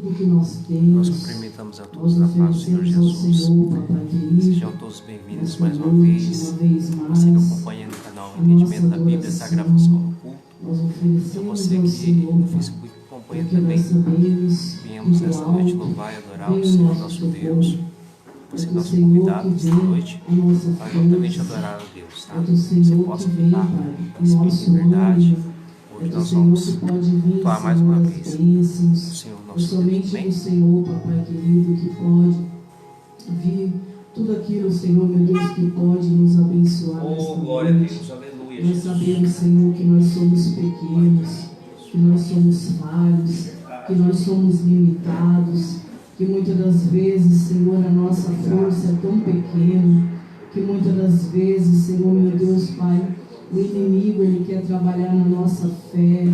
tudo que nós temos. Nós cumprimentamos a todos na paz do Senhor Jesus. Sejam todos bem-vindos mais uma vez. Você que acompanha no canal Entendimento da Bíblia, essa gravação do culto. E você que no Facebook acompanha também. Viemos nesta noite louvar e adorar o Senhor nosso Deus. Você é nosso convidado esta noite para juntamente adorar a Deus, tá? Você possa ficar em espírito e verdade. Hoje nós vamos falar mais uma vez o Senhor nosso Deus. Somente o Senhor, Papai querido, que pode vir tudo aquilo, Senhor, meu Deus, que pode nos abençoar. Oh, glória a Deus, aleluia. Nós sabemos, Senhor, que nós somos pequenos, que nós somos falhos, que nós somos limitados, que muitas das vezes, Senhor, a nossa força é tão pequena, que muitas das vezes, Senhor, meu Deus, Pai, o inimigo, ele quer trabalhar na nossa fé,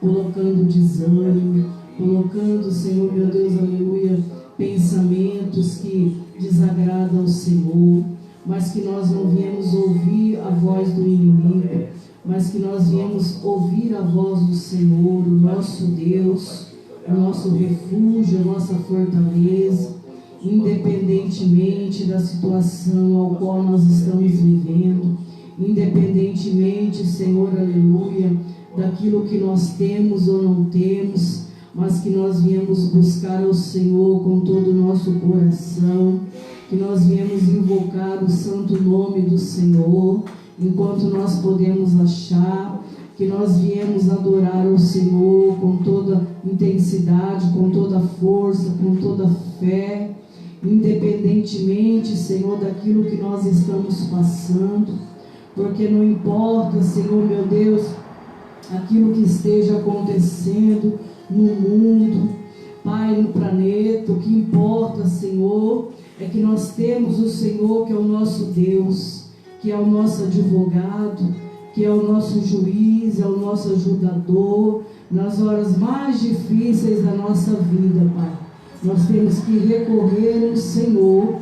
colocando desânimo, colocando, Senhor, meu Deus, aleluia, pensamentos que desagradam ao Senhor, mas que nós não viemos ouvir a voz do inimigo, mas que nós viemos ouvir a voz do Senhor, o nosso Deus, o nosso refúgio, a nossa fortaleza, independentemente da situação ao qual nós estamos vivendo, independentemente, Senhor, aleluia, daquilo que nós temos ou não temos, mas que nós viemos buscar ao Senhor com todo o nosso coração, que nós viemos invocar o santo nome do Senhor, enquanto nós podemos achar, que nós viemos adorar o Senhor com toda intensidade, com toda força, com toda fé, independentemente, Senhor, daquilo que nós estamos passando, porque não importa, Senhor, meu Deus, aquilo que esteja acontecendo no mundo, Pai, no planeta, o que importa, Senhor, é que nós temos o Senhor, que é o nosso Deus, que é o nosso advogado, que é o nosso juiz, é o nosso ajudador, nas horas mais difíceis da nossa vida, Pai. Nós temos que recorrer ao Senhor,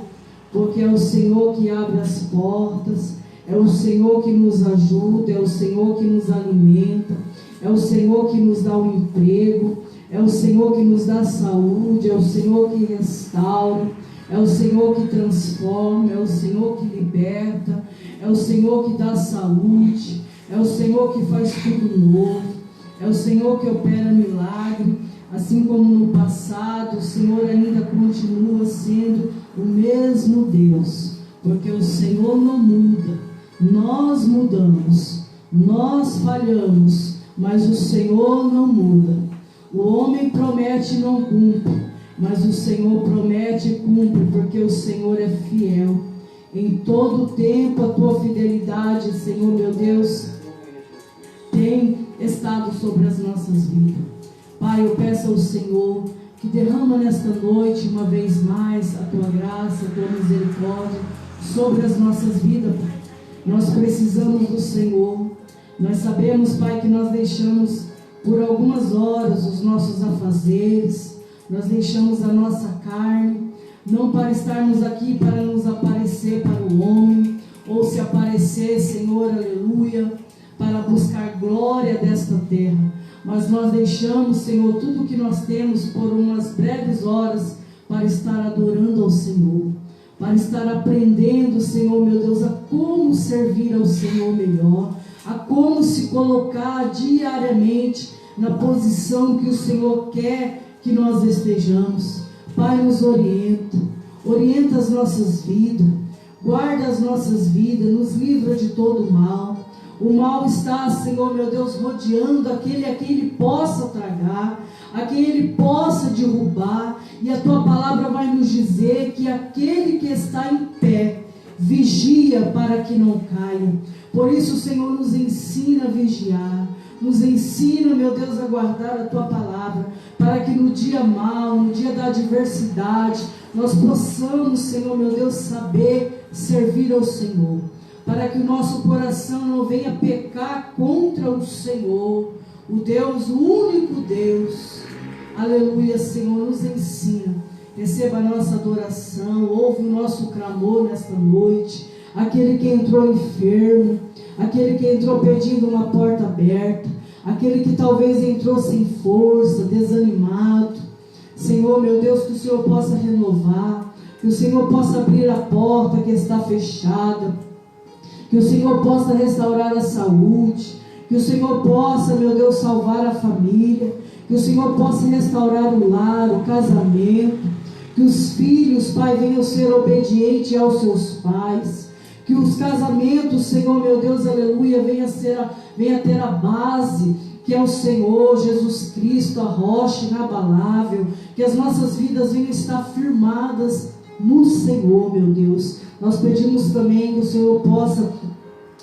porque é o Senhor que abre as portas, é o Senhor que nos ajuda, é o Senhor que nos alimenta, é o Senhor que nos dá o emprego, é o Senhor que nos dá saúde, é o Senhor que restaura, é o Senhor que transforma, é o Senhor que liberta, é o Senhor que dá saúde, é o Senhor que faz tudo novo, é o Senhor que opera milagre, assim como no passado, o Senhor ainda continua sendo o mesmo Deus, porque o Senhor não muda, nós mudamos, nós falhamos, mas o Senhor não muda. O homem promete e não cumpre, mas o Senhor promete e cumpre, porque o Senhor é fiel. Em todo tempo a tua fidelidade, Senhor meu Deus, tem estado sobre as nossas vidas. Pai, eu peço ao Senhor que derrama nesta noite uma vez mais a tua graça, a tua misericórdia sobre as nossas vidas, Pai. Nós precisamos do Senhor. Nós sabemos, Pai, que nós deixamos por algumas horas os nossos afazeres, nós deixamos a nossa carne, não para estarmos aqui para nos aparecer para o homem, ou se aparecer, Senhor, aleluia, para buscar glória desta terra, mas nós deixamos, Senhor, tudo que nós temos por umas breves horas para estar adorando ao Senhor, para estar aprendendo, Senhor, meu Deus, a como servir ao Senhor melhor, a como se colocar diariamente na posição que o Senhor quer que nós estejamos. Pai, nos orienta as nossas vidas, guarda as nossas vidas, nos livra de todo o mal. O mal está, Senhor meu Deus, rodeando aquele a quem ele possa tragar, a quem ele possa derrubar, e a tua palavra vai nos dizer que aquele que está em pé vigia para que não caia. Por isso, Senhor, nos ensina a vigiar, nos ensina, meu Deus, a guardar a tua palavra, para que no dia mau, no dia da adversidade, nós possamos, Senhor, meu Deus, saber servir ao Senhor, para que o nosso coração não venha pecar contra o Senhor, o Deus, o único Deus. Aleluia, Senhor, nos ensina. Receba a nossa adoração, ouve o nosso clamor nesta noite. Aquele que entrou enfermo, aquele que entrou pedindo uma porta aberta, aquele que talvez entrou sem força, desanimado. Senhor, meu Deus, que o Senhor possa renovar, que o Senhor possa abrir a porta que está fechada, que o Senhor possa restaurar a saúde, que o Senhor possa, meu Deus, salvar a família, que o Senhor possa restaurar o lar, o casamento, que os filhos, Pai, venham ser obedientes aos seus pais, que os casamentos, Senhor, meu Deus, aleluia, venha ter a base, que é o Senhor Jesus Cristo, a rocha inabalável, que as nossas vidas venham estar firmadas no Senhor, meu Deus. Nós pedimos também que o Senhor possa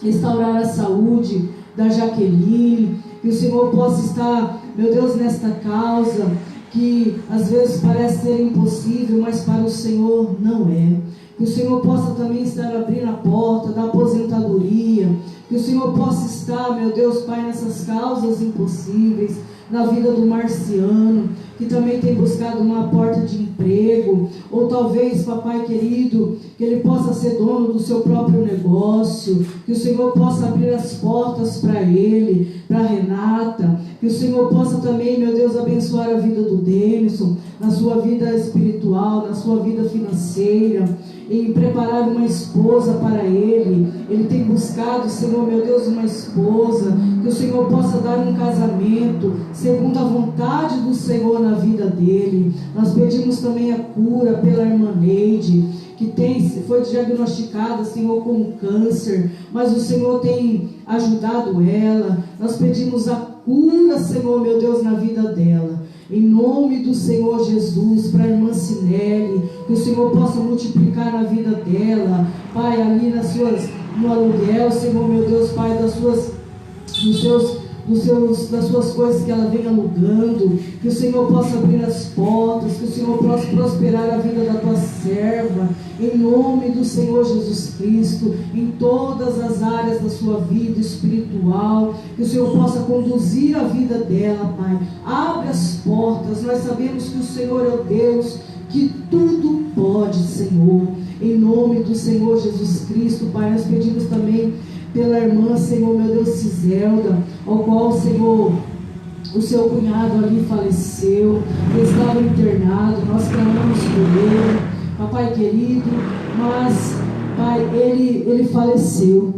restaurar a saúde da Jaqueline, que o Senhor possa estar, meu Deus, nesta causa, que às vezes parece ser impossível, mas para o Senhor não é. Que o Senhor possa também estar abrindo a porta da aposentadoria, que o Senhor possa estar, meu Deus, Pai, nessas causas impossíveis, na vida do Marciano, que também tem buscado uma porta de emprego, ou talvez, papai querido, que ele possa ser dono do seu próprio negócio, que o Senhor possa abrir as portas para ele, para Renata, que o Senhor possa também, meu Deus, abençoar a vida do Denison, na sua vida espiritual, na sua vida financeira, em preparar uma esposa para ele. Ele tem buscado, Senhor, meu Deus, uma esposa, que o Senhor possa dar um casamento segundo a vontade do Senhor na vida dele. Nós pedimos também a cura pela irmã Neide, que foi diagnosticada, Senhor, com câncer, mas o Senhor tem ajudado ela. Nós pedimos a cura, Senhor, meu Deus, na vida dela. Em nome do Senhor Jesus, para a irmã Cinelli, que o Senhor possa multiplicar a vida dela, Pai, ali no aluguel, Senhor, meu Deus, Pai, das suas coisas que ela vem alugando, que o Senhor possa abrir as portas, que o Senhor possa prosperar a vida da tua serva, em nome do Senhor Jesus Cristo, em todas as áreas da sua vida espiritual, que o Senhor possa conduzir a vida dela, Pai. Abre as portas. Nós sabemos que o Senhor é o Deus que tudo pode, Senhor, em nome do Senhor Jesus Cristo, Pai. Nós pedimos também pela irmã, Senhor, meu Deus, Ciselda, ao qual, Senhor, o seu cunhado ali faleceu, ele estava internado, nós clamamos por ele, papai querido, mas, Pai, ele faleceu.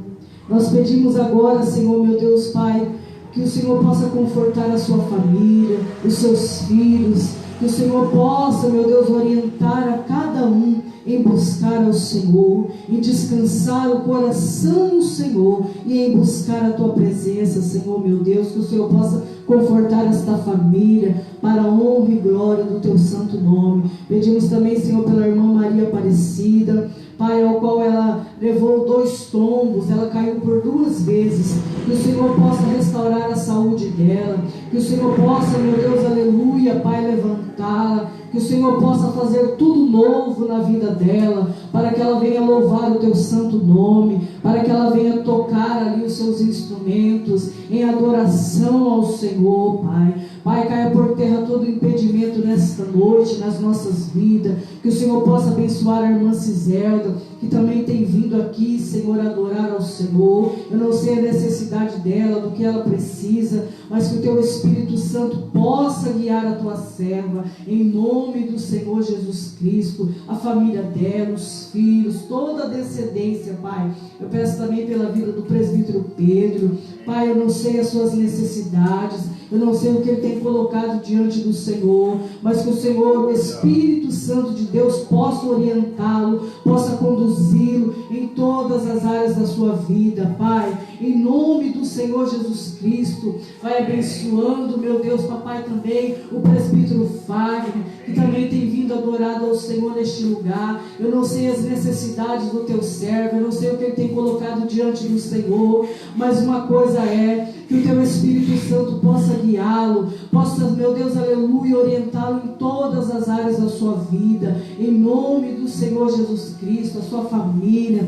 Nós pedimos agora, Senhor, meu Deus, Pai, que o Senhor possa confortar a sua família, os seus filhos, que o Senhor possa, meu Deus, orientar a cada um em buscar ao Senhor, em descansar o coração no Senhor e em buscar a tua presença, Senhor, meu Deus, que o Senhor possa confortar esta família para a honra e glória do teu santo nome. Pedimos também, Senhor, pela irmã Maria Aparecida, Pai, ao qual ela levou 2 tombos, ela caiu por 2 vezes, que o Senhor possa restaurar a saúde dela, que o Senhor possa, meu Deus, aleluia, Pai, levantá-la, que o Senhor possa fazer tudo novo na vida dela, para que ela venha louvar o teu santo nome, para que ela venha tocar ali os seus instrumentos, em adoração ao Senhor, Pai. Pai, caia por terra todo impedimento nesta noite, nas nossas vidas, que o Senhor possa abençoar a irmã Ciselda, que também tem vindo aqui, Senhor, adorar ao Senhor. Eu não sei a necessidade dela, do que ela precisa, mas que o teu Espírito Santo possa guiar a tua serva, em nome do Senhor Jesus Cristo, a família dela, os filhos, toda a descendência, Pai. Eu peço também pela vida do presbítero Pedro, Pai, eu não sei as suas necessidades, eu não sei o que ele tem colocado diante do Senhor, mas que o Senhor, o Espírito Santo de Deus, possa orientá-lo, possa conduzi-lo em todas as áreas da sua vida, Pai, em nome do Senhor Jesus Cristo. Vai abençoando, meu Deus, papai, também o presbítero Fagner, que também tem vindo adorado ao Senhor neste lugar. Eu não sei as necessidades do teu servo, eu não sei o que ele tem colocado diante do Senhor, mas uma coisa é que o teu Espírito Santo possa guiá-lo, possa, meu Deus, aleluia, orientá-lo em todas as áreas da sua vida, em nome do Senhor Jesus Cristo, a sua família.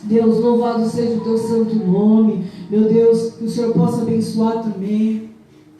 Deus, louvado seja o teu santo nome, meu Deus, que o Senhor possa abençoar também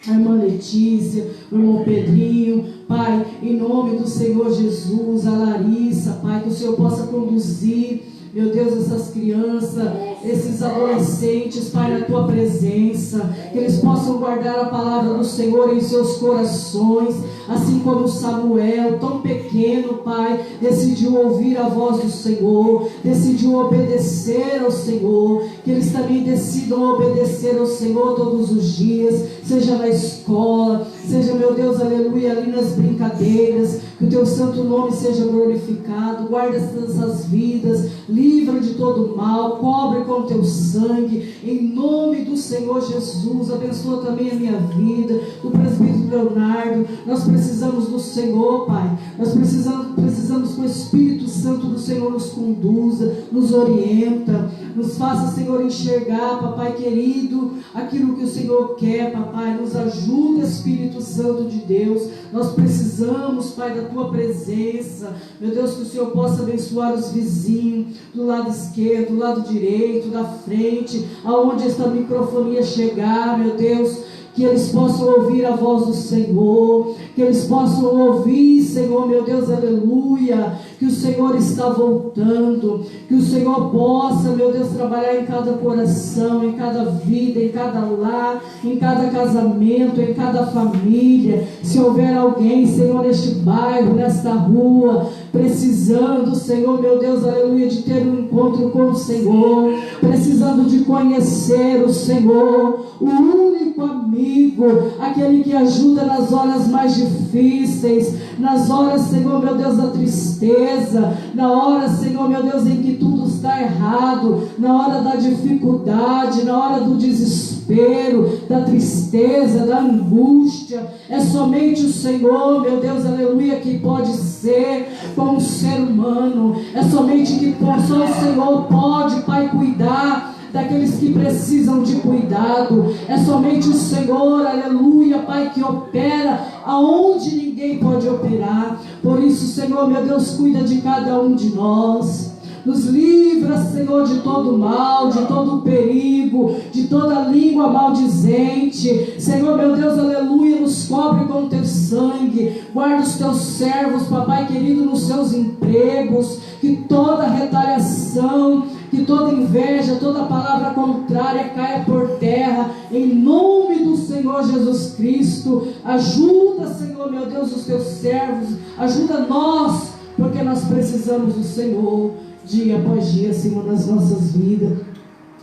a irmã Letícia, o irmão Pedrinho, Pai, em nome do Senhor Jesus, a Larissa, Pai, que o Senhor possa conduzir, meu Deus, essas crianças, esses adolescentes, Pai, na Tua presença, que eles possam guardar a palavra do Senhor em seus corações, assim como Samuel, tão pequeno, Pai, decidiu ouvir a voz do Senhor, decidiu obedecer ao Senhor, que eles também decidam obedecer ao Senhor todos os dias, seja na escola, seja, meu Deus, aleluia, ali nas brincadeiras, que o Teu santo nome seja glorificado. Guarda essas vidas, livra de todo mal, cobre com o Teu sangue, em nome do Senhor Jesus. Abençoa também a minha vida, do presbítero Leonardo. Nós precisamos do Senhor, Pai, nós precisamos que o Espírito Santo do Senhor nos conduza, nos orienta, nos faça, Senhor, enxergar, papai querido, aquilo que o Senhor quer, papai. Nos ajuda, Espírito Santo de Deus. Nós precisamos, Pai, da Tua presença, meu Deus, que o Senhor possa abençoar os vizinhos, do lado esquerdo, do lado direito, da frente, aonde esta microfonia chegar, meu Deus, que eles possam ouvir a voz do Senhor, que eles possam ouvir, Senhor, meu Deus, aleluia, que o Senhor está voltando, que o Senhor possa, meu Deus, trabalhar em cada coração, em cada vida, em cada lar, em cada casamento, em cada família. Se houver alguém, Senhor, neste bairro, nesta rua, precisando, Senhor, meu Deus, aleluia, de ter um encontro com o Senhor, precisando de conhecer o Senhor, o único amigo, aquele que ajuda nas horas mais difíceis, nas horas, Senhor, meu Deus, da tristeza, na hora, Senhor, meu Deus, em que tudo está errado, na hora da dificuldade, na hora do desespero, da tristeza, da angústia. É somente o Senhor, meu Deus, aleluia, que pode ser com o ser humano. É somente que só o Senhor pode, Pai, cuidar daqueles que precisam de cuidado. É somente o Senhor, aleluia, Pai, que opera aonde ninguém pode operar. Por isso, Senhor, meu Deus, cuida de cada um de nós. Nos livra, Senhor, de todo mal, de todo perigo, de toda língua maldizente. Senhor, meu Deus, aleluia, nos cobre com o Teu sangue. Guarda os Teus servos, papai querido, nos seus empregos. Que toda retaliação, que toda inveja, toda palavra contrária caia por terra, em nome do Senhor Jesus Cristo. Ajuda, Senhor, meu Deus, os Teus servos. Ajuda nós, porque nós precisamos do Senhor. Dia após dia, Senhor, nas nossas vidas.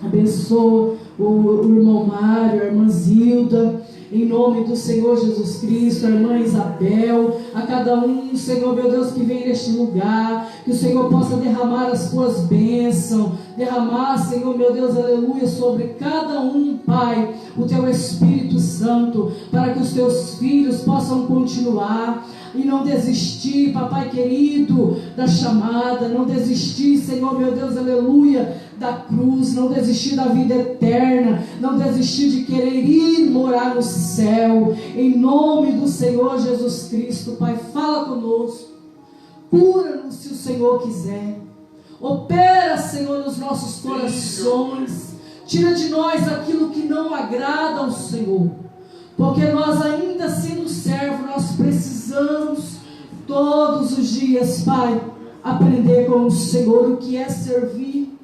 Abençoa o irmão Mário, a irmã Zilda, em nome do Senhor Jesus Cristo, a irmã Isabel, a cada um, Senhor, meu Deus, que vem neste lugar, que o Senhor possa derramar as Tuas bênçãos, derramar, Senhor, meu Deus, aleluia, sobre cada um, Pai, o Teu Espírito Santo, para que os Teus filhos possam continuar e não desistir, papai querido, da chamada, não desistir, Senhor, meu Deus, aleluia, da cruz, não desistir da vida eterna, não desistir de querer ir morar no céu, em nome do Senhor Jesus Cristo. Pai, fala conosco, cura-nos se o Senhor quiser, opera, Senhor, nos nossos corações, tira de nós aquilo que não agrada ao Senhor, porque nós, ainda sendo servo, nós precisamos todos os dias, Pai, aprender com o Senhor o que é servir,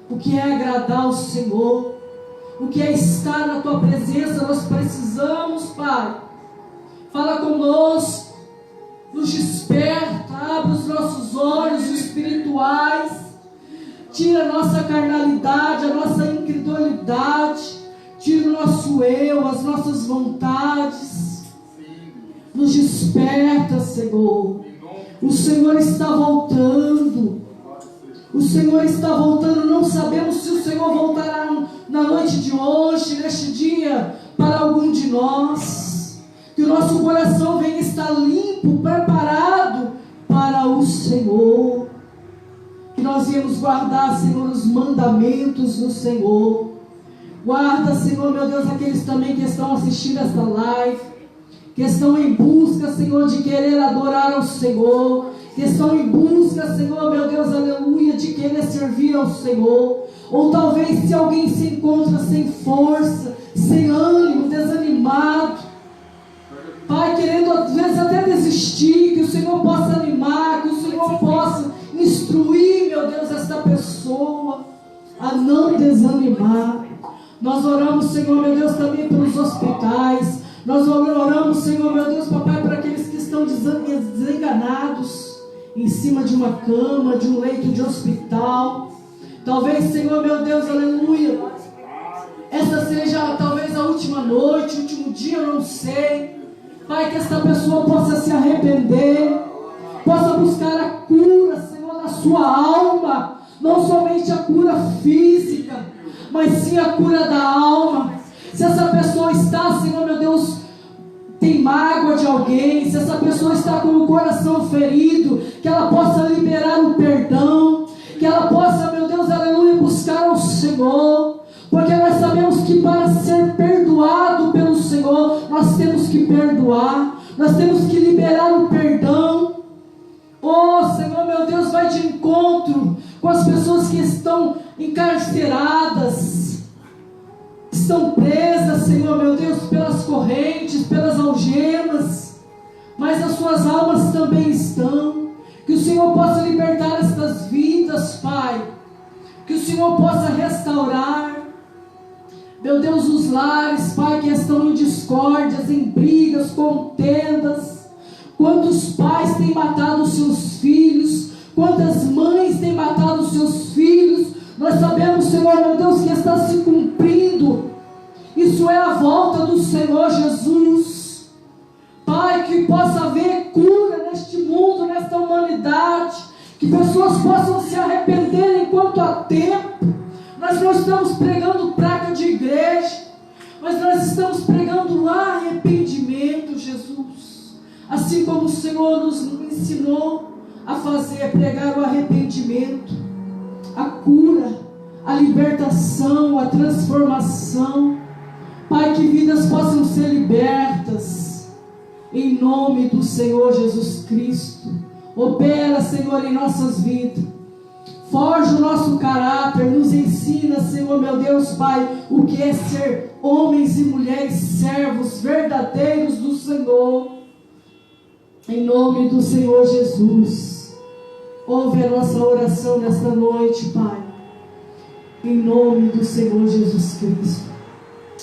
o que é agradar ao Senhor, o que é estar na Tua presença. Nós precisamos, Pai, fala conosco, nos desperta, abre os nossos olhos espirituais, tira a nossa carnalidade, a nossa incredulidade, tira o nosso eu, as nossas vontades, nos desperta, Senhor. O Senhor está voltando. O Senhor está voltando. Não sabemos se o Senhor voltará na noite de hoje, neste dia, para algum de nós. Que o nosso coração venha estar limpo, preparado para o Senhor. Que nós venhamos guardar, Senhor, os mandamentos do Senhor. Guarda, Senhor, meu Deus, aqueles também que estão assistindo esta live, que estão em busca, Senhor, de querer adorar ao Senhor, que estão em busca, Senhor, meu Deus, aleluia, de querer servir ao Senhor. Ou talvez se alguém se encontra sem força, sem ânimo, desanimado, Pai, querendo às vezes até desistir, que o Senhor possa animar, que o Senhor possa instruir, meu Deus, esta esta pessoa a não desanimar. Nós oramos, Senhor, meu Deus, também pelos hospitais. Nós oramos, Senhor, meu Deus, papai, para aqueles que estão desenganados em cima de uma cama, de um leito de hospital. Talvez, Senhor, meu Deus, aleluia, essa seja talvez a última noite, o último dia, eu não sei. Pai, que esta pessoa possa se arrepender, possa buscar a cura, Senhor, da sua alma. Não somente a cura física, mas sim a cura da alma. Se essa pessoa está, Senhor, meu Deus, tem mágoa de alguém, se essa pessoa está com o coração ferido, que ela possa liberar o perdão, que ela possa, meu Deus, aleluia, buscar ao Senhor. Porque nós sabemos que para ser perdoado pelo Senhor, nós temos que perdoar, nós temos que liberar o perdão. Oh, Senhor, meu Deus, vai de encontro com as pessoas que estão encarceradas, estão presas, Senhor, meu Deus, pelas correntes, pelas algemas, mas as suas almas também estão. Que o Senhor possa libertar estas vidas, Pai, que o Senhor possa restaurar, meu Deus, os lares, Pai, que estão em discórdias, em brigas, contendas. Quantos pais têm matado os seus filhos, quantas mães têm matado os seus filhos. Nós sabemos, Senhor, meu Deus, que está se cumprindo. Isso é a volta do Senhor Jesus. Pai, que possa haver cura neste mundo, nesta humanidade, que pessoas possam se arrepender enquanto há tempo. Nós não estamos pregando praga de igreja, mas nós estamos pregando arrependimento, Jesus. Assim como o Senhor nos ensinou a fazer, pregar o arrependimento, a cura, a libertação, a transformação. Pai, que vidas possam ser libertas, em nome do Senhor Jesus Cristo. Opera, Senhor, em nossas vidas. Forja o nosso caráter, nos ensina, Senhor, meu Deus, Pai, o que é ser homens e mulheres servos verdadeiros do Senhor. Em nome do Senhor Jesus. Ouve a nossa oração nesta noite, Pai. Em nome do Senhor Jesus Cristo.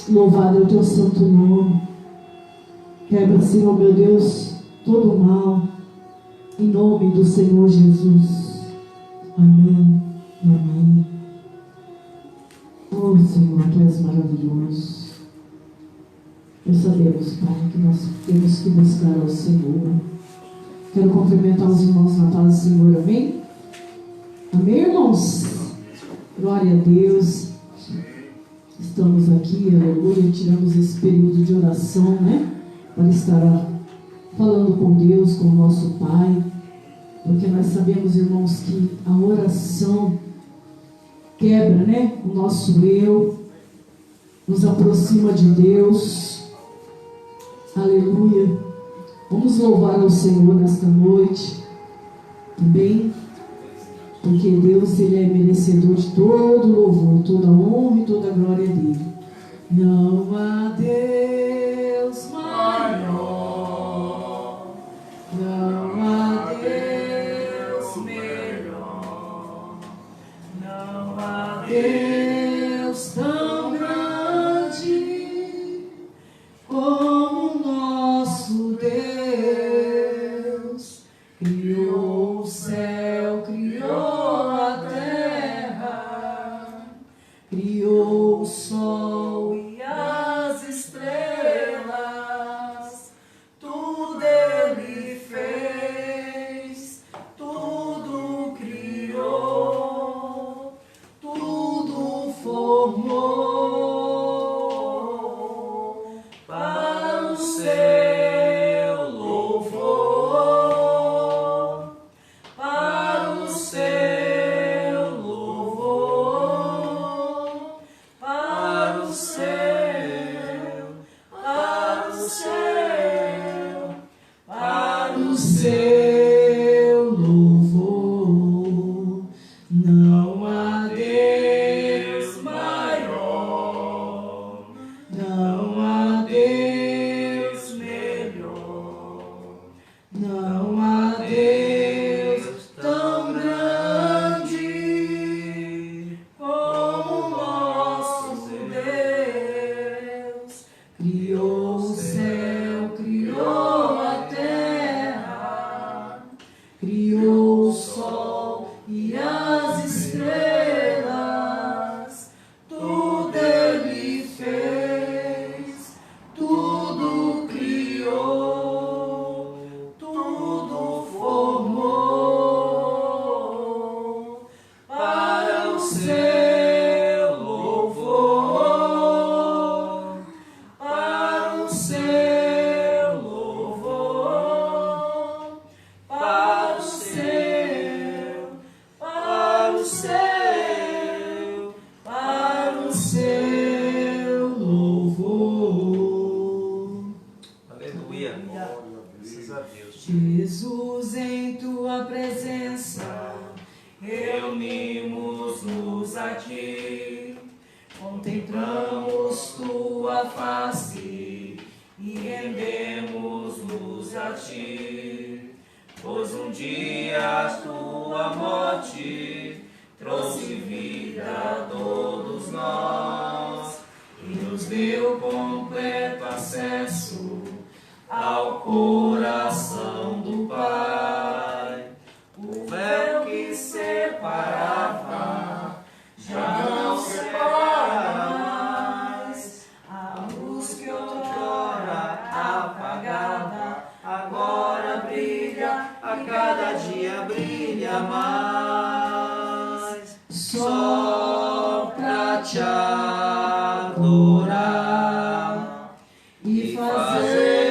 Louvado é o teu santo nome. Quebra, Senhor, meu Deus, todo o mal. Em nome do Senhor Jesus. Amém, amém. Oh, Senhor, Tu és maravilhoso. Nós sabemos, Pai, que nós temos que buscar ao Senhor. Quero cumprimentar os irmãos na paz do Senhor, amém? Amém, irmãos? Glória a Deus. Estamos aqui, aleluia, tiramos esse período de oração, né? Para estar falando com Deus, com o nosso Pai. Porque nós sabemos, irmãos, que a oração quebra, né, o nosso eu, nos aproxima de Deus. Aleluia. Vamos louvar ao Senhor nesta noite, também, porque Deus, Ele é merecedor de todo louvor, toda honra e toda glória dEle. Não há Deus maior, não há Deus melhor, não há Deus tão grande como nosso Deus. Criou o céu, criou a terra, criou o sol e as estrelas, tudo Ele fez, tudo criou, tudo formou para o seu louvor, para o seu louvor, para o seu, para o seu, para o seu louvor. Não há Deus maior, não há Deus melhor, não há Deus tão grande criou o sol e as estrelas, tudo Ele fez, tudo criou, tudo formou para o seu louvor, para o seu louvor, para o seu, para o seu, para o seu louvor. Aleluia. Graças a Deus. Jesus, em tua presença, reunimos-nos aqui, contemplamos tua face e rendemos-nos a ti, pois um dia a tua morte trouxe vida a todos nós e nos deu completo acesso ao coração do Pai. O véu que separava já não separa mais. A luz que outrora apagada agora brilha, a cada dia brilha mais. Só pra te adorar e fazer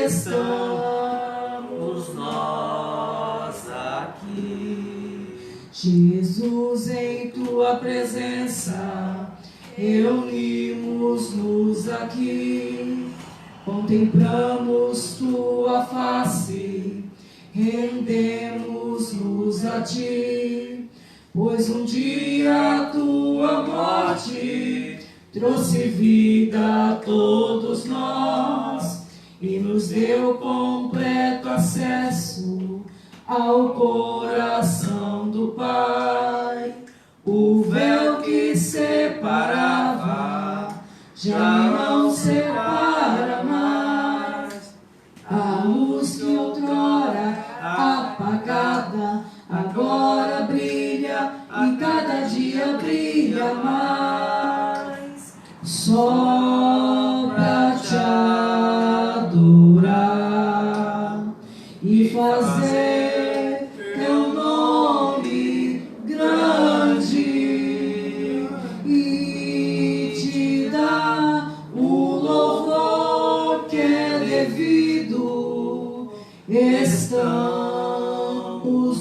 estamos nós aqui. Jesus, em tua presença, reunimos-nos aqui, contemplamos tua face, rendemos-nos a ti, pois um dia a tua morte trouxe vida a todos nós e nos deu completo acesso ao coração do Pai. O véu que separava já não separa mais. A luz que outrora apagada agora brilha e cada dia brilha mais. Só pra te adorar e fazer teu nome grande e te dar o louvor que é devido, estamos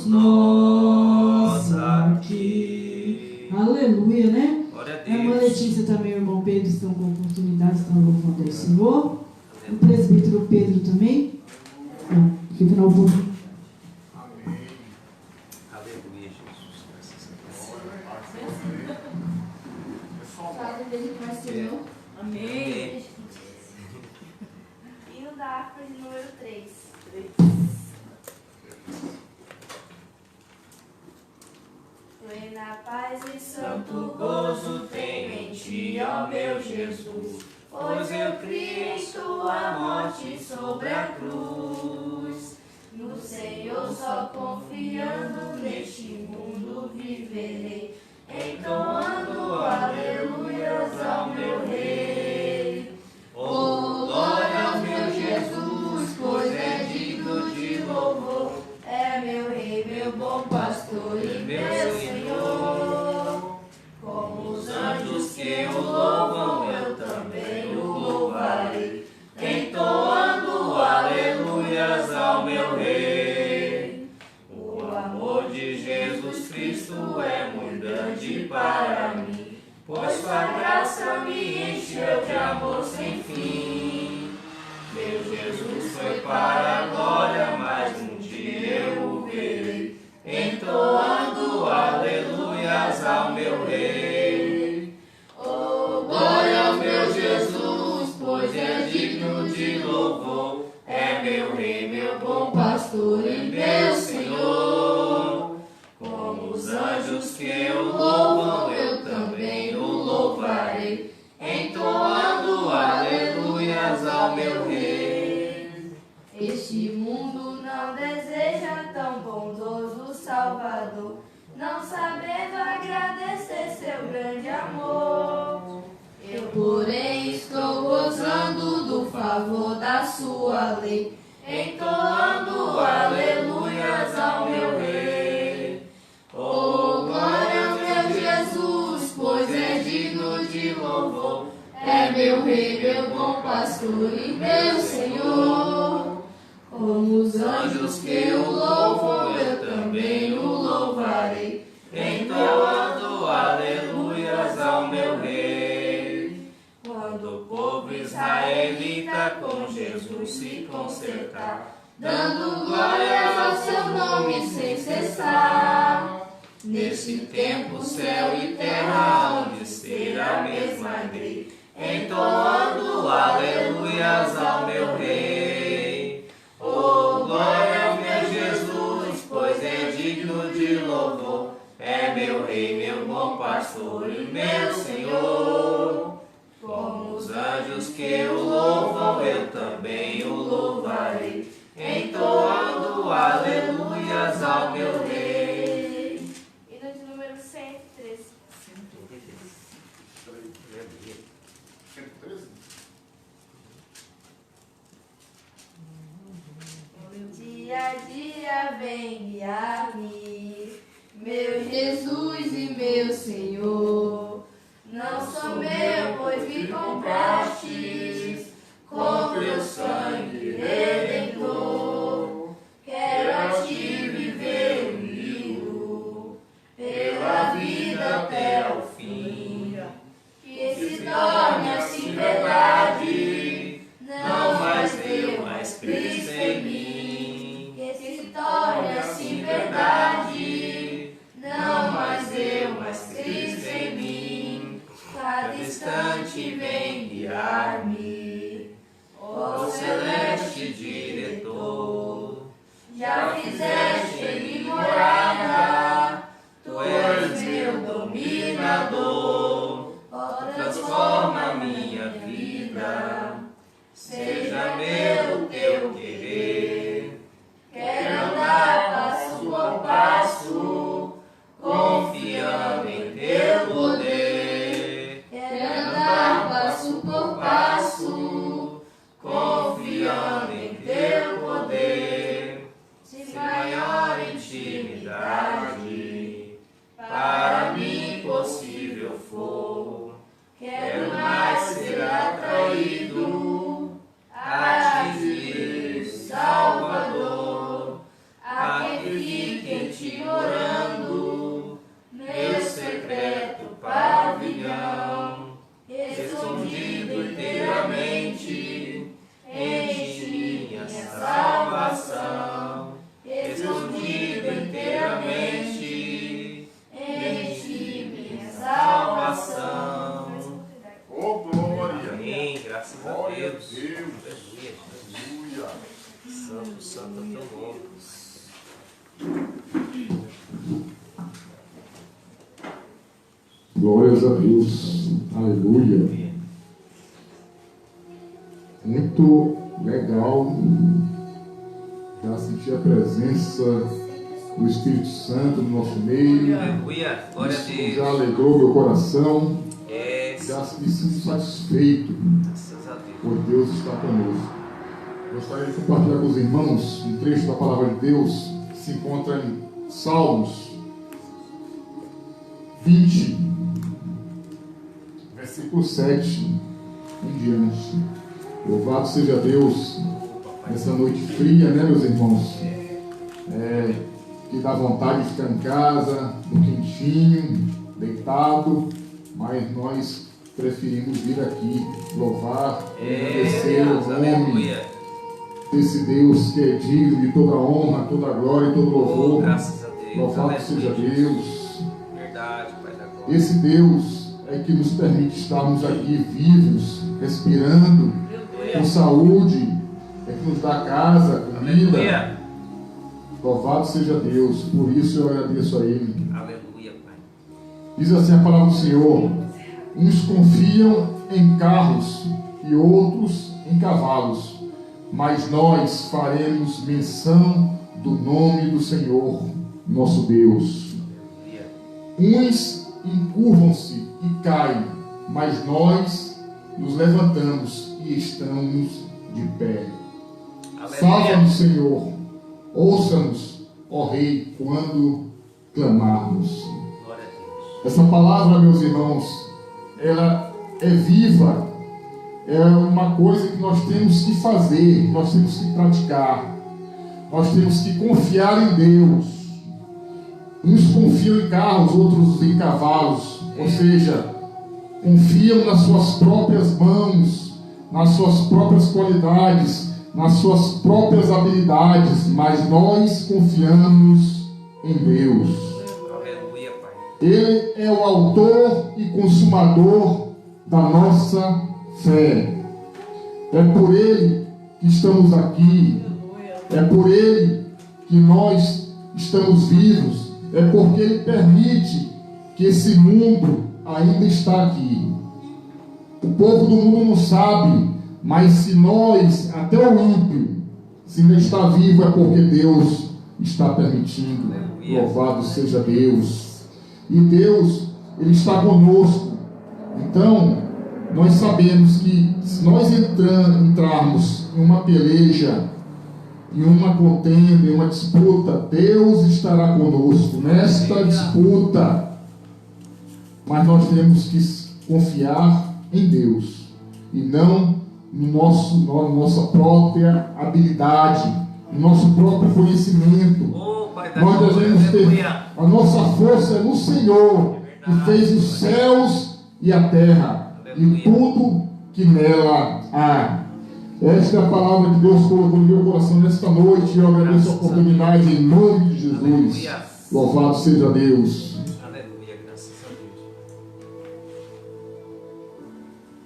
nós aqui. Aleluia, né? Glória a A irmã Deus. Letícia também, o irmão Pedro estão com oportunidade, estão louvando ao Senhor. O presbítero Pedro também. Fica na oportunidade. Aleluia, Jesus. Amém. Hino da harpa de número 3. Plena paz e santo gozo tenho em ti, ó meu Jesus, pois eu criei em tua morte sobre a cruz. No Senhor só confiando neste mundo viverei, entoando aleluias ao meu Rei. Oh, glória ao meu Jesus, pois é digno de louvor, é meu Rei, meu bom pastor e meu Senhor. Como os anjos que o louvam, eu também o louvarei, entoando aleluias ao meu Rei. O amor de Jesus Cristo é muito grande para mim, pois sua graça me encheu de amor sem fim. Meu Jesus foi para a glória, mas um dia eu o verei, entoando aleluias ao meu Rei. Oh, glória ao meu Jesus, pois é digno de louvor, é meu Rei, meu bom pastor e meu Senhor. Como os anjos que o louvam, eu também o louvarei, entoando aleluias ao meu Rei. Este mundo não deseja tão bondoso Salvador, não sabendo agradecer seu grande amor. Eu, porém, estou gozando do favor da sua lei, entoando aleluias ao meu Rei. Oh, glória ao meu Jesus, pois é digno de louvor, é meu Rei, meu bom pastor e meu Senhor. Como os anjos que o louvam, eu também o louvarei, entoando aleluias ao meu Rei. Quando o povo israelita com Jesus se consertar, dando glórias ao seu nome sem cessar, nesse tempo céu e terra hão de ser a mesma lei, entoando aleluias ao meu Rei. Oh, glória ao meu Jesus, pois é digno de louvor, é meu Rei, meu bom pastor e meu Senhor. Como os anjos que o louvam, eu também o louvarei, entoando aleluias ao meu Rei. Hino de número 113. 113? Dia a dia vem guiar-me, meu Jesus e meu Senhor. Não sou meu, pois me compraste com teu sangue redentor. Quero a ti viver unido pela vida até o fim, que se torne assim verdade, não mais eu, mas Cristo em mim. Que se torne assim verdade, não mais eu, mas Cristo em mim. Cada instante vem guiar-me, ó celeste diretor. Já fizeste em mim morada, tu és meu dominador. Ó, transforma minha vida, seja meu o teu querer. Quero andar passo por passo, confiando em teu poder. Quero andar passo por passo, confiando em teu poder. Se maior intimidade para mim possível for, quero mais ser atraído a ti, Salvador, a que fique em ti morando, meu secreto pavilhão, escondido inteiramente, enche minha salvação, escondido inteiramente, enche minha salvação. Oh, glória! Amém, graças a Glória a Deus. Deus. Aleluia. Aleluia. Santo, santo é teu nome. Glórias a Deus. Aleluia. Muito legal. Já senti a presença do Espírito Santo no nosso meio. Aleluia. Glória a Isso Deus. já alegrou meu coração. Yes. Já me sinto satisfeito Graças a Deus. por Deus estar conosco. Gostaria de compartilhar com os irmãos um trecho da palavra de Deus que se encontra em Salmos 20, versículo 7 em diante. Louvado seja Deus nessa noite fria, né, meus irmãos? Que dá vontade de ficar em casa, no quentinho, deitado, mas nós preferimos vir aqui louvar, agradecer o nome Aleluia. desse Deus que é digno de toda honra, toda glória e todo louvor. Graças a Deus. Louvado seja Deus. Verdade, Pai da glória. Esse Deus é que nos permite estarmos aqui vivos, respirando, com saúde, é que nos dá casa, comida. Aleluia. Louvado seja Deus, por isso eu agradeço a Ele. Aleluia, Pai. Diz assim a palavra do Senhor: uns confiam em carros e outros em cavalos, mas nós faremos menção do nome do Senhor, nosso Deus. Uns encurvam-se e caem, mas nós nos levantamos e estamos de pé. Salva-nos, Senhor, ouça-nos, ó Rei, quando clamarmos. Essa palavra, meus irmãos, ela é viva, é uma coisa que nós temos que fazer, nós temos que praticar, nós temos que confiar em Deus. Uns confiam em carros, outros em cavalos, ou seja, confiam nas suas próprias mãos, nas suas próprias qualidades, nas suas próprias habilidades, mas nós confiamos em Deus. Ele é o autor e consumador da nossa fé. É por Ele que estamos aqui. É por Ele que nós estamos vivos. É porque Ele permite que esse mundo ainda está aqui. O povo do mundo não sabe, mas se nós, até o ímpio, se ainda está vivo, é porque Deus está permitindo. Louvado seja Deus. E Deus, Ele está conosco. Então, nós sabemos que se nós entrarmos em uma peleja, em uma contenda, em uma disputa, Deus estará conosco nesta disputa. Mas nós temos que confiar em Deus e não na nossa própria habilidade, no nosso próprio conhecimento. Nós devemos ter a nossa força no Senhor, que fez os céus e a terra e tudo que nela há. Esta é a palavra que Deus colocou no meu coração nesta noite, e eu agradeço a oportunidade em nome de Jesus. Louvado seja Deus. Aleluia, graças a Deus.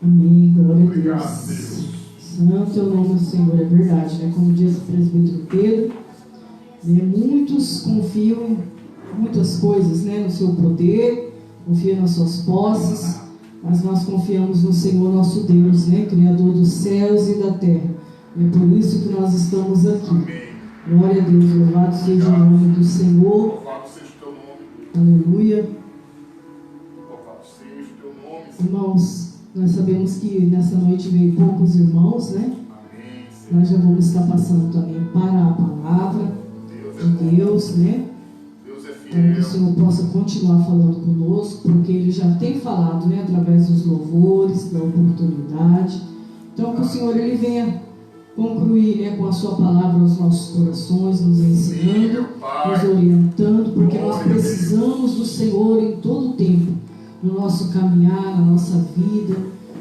Amém, glória a Obrigado, Deus. Santo é o nome do Senhor, é verdade, né? Como diz o presbítero Pedro, né? Muitos confiam em muitas coisas, né? No seu poder, confiam nas suas posses, mas nós confiamos no Senhor nosso Deus, né? Criador dos céus e da terra. E é por isso que nós estamos aqui. Glória a Deus, louvado seja o nome do Senhor. Louvado seja o teu nome. Aleluia. Louvado seja o teu nome. Irmãos, nós sabemos que nessa noite veio poucos irmãos, né? Amém. Nós já vamos estar passando também para a palavra de Deus, né? Deus é Para que fiel. o Senhor possa continuar falando conosco, porque Ele já tem falado, né? Através dos louvores, da oportunidade. Então, que o Senhor Ele venha concluir, né, com a sua palavra os nossos corações, nos ensinando, nos orientando, porque nós precisamos do Senhor em todo o tempo, no nosso caminhar, na nossa vida,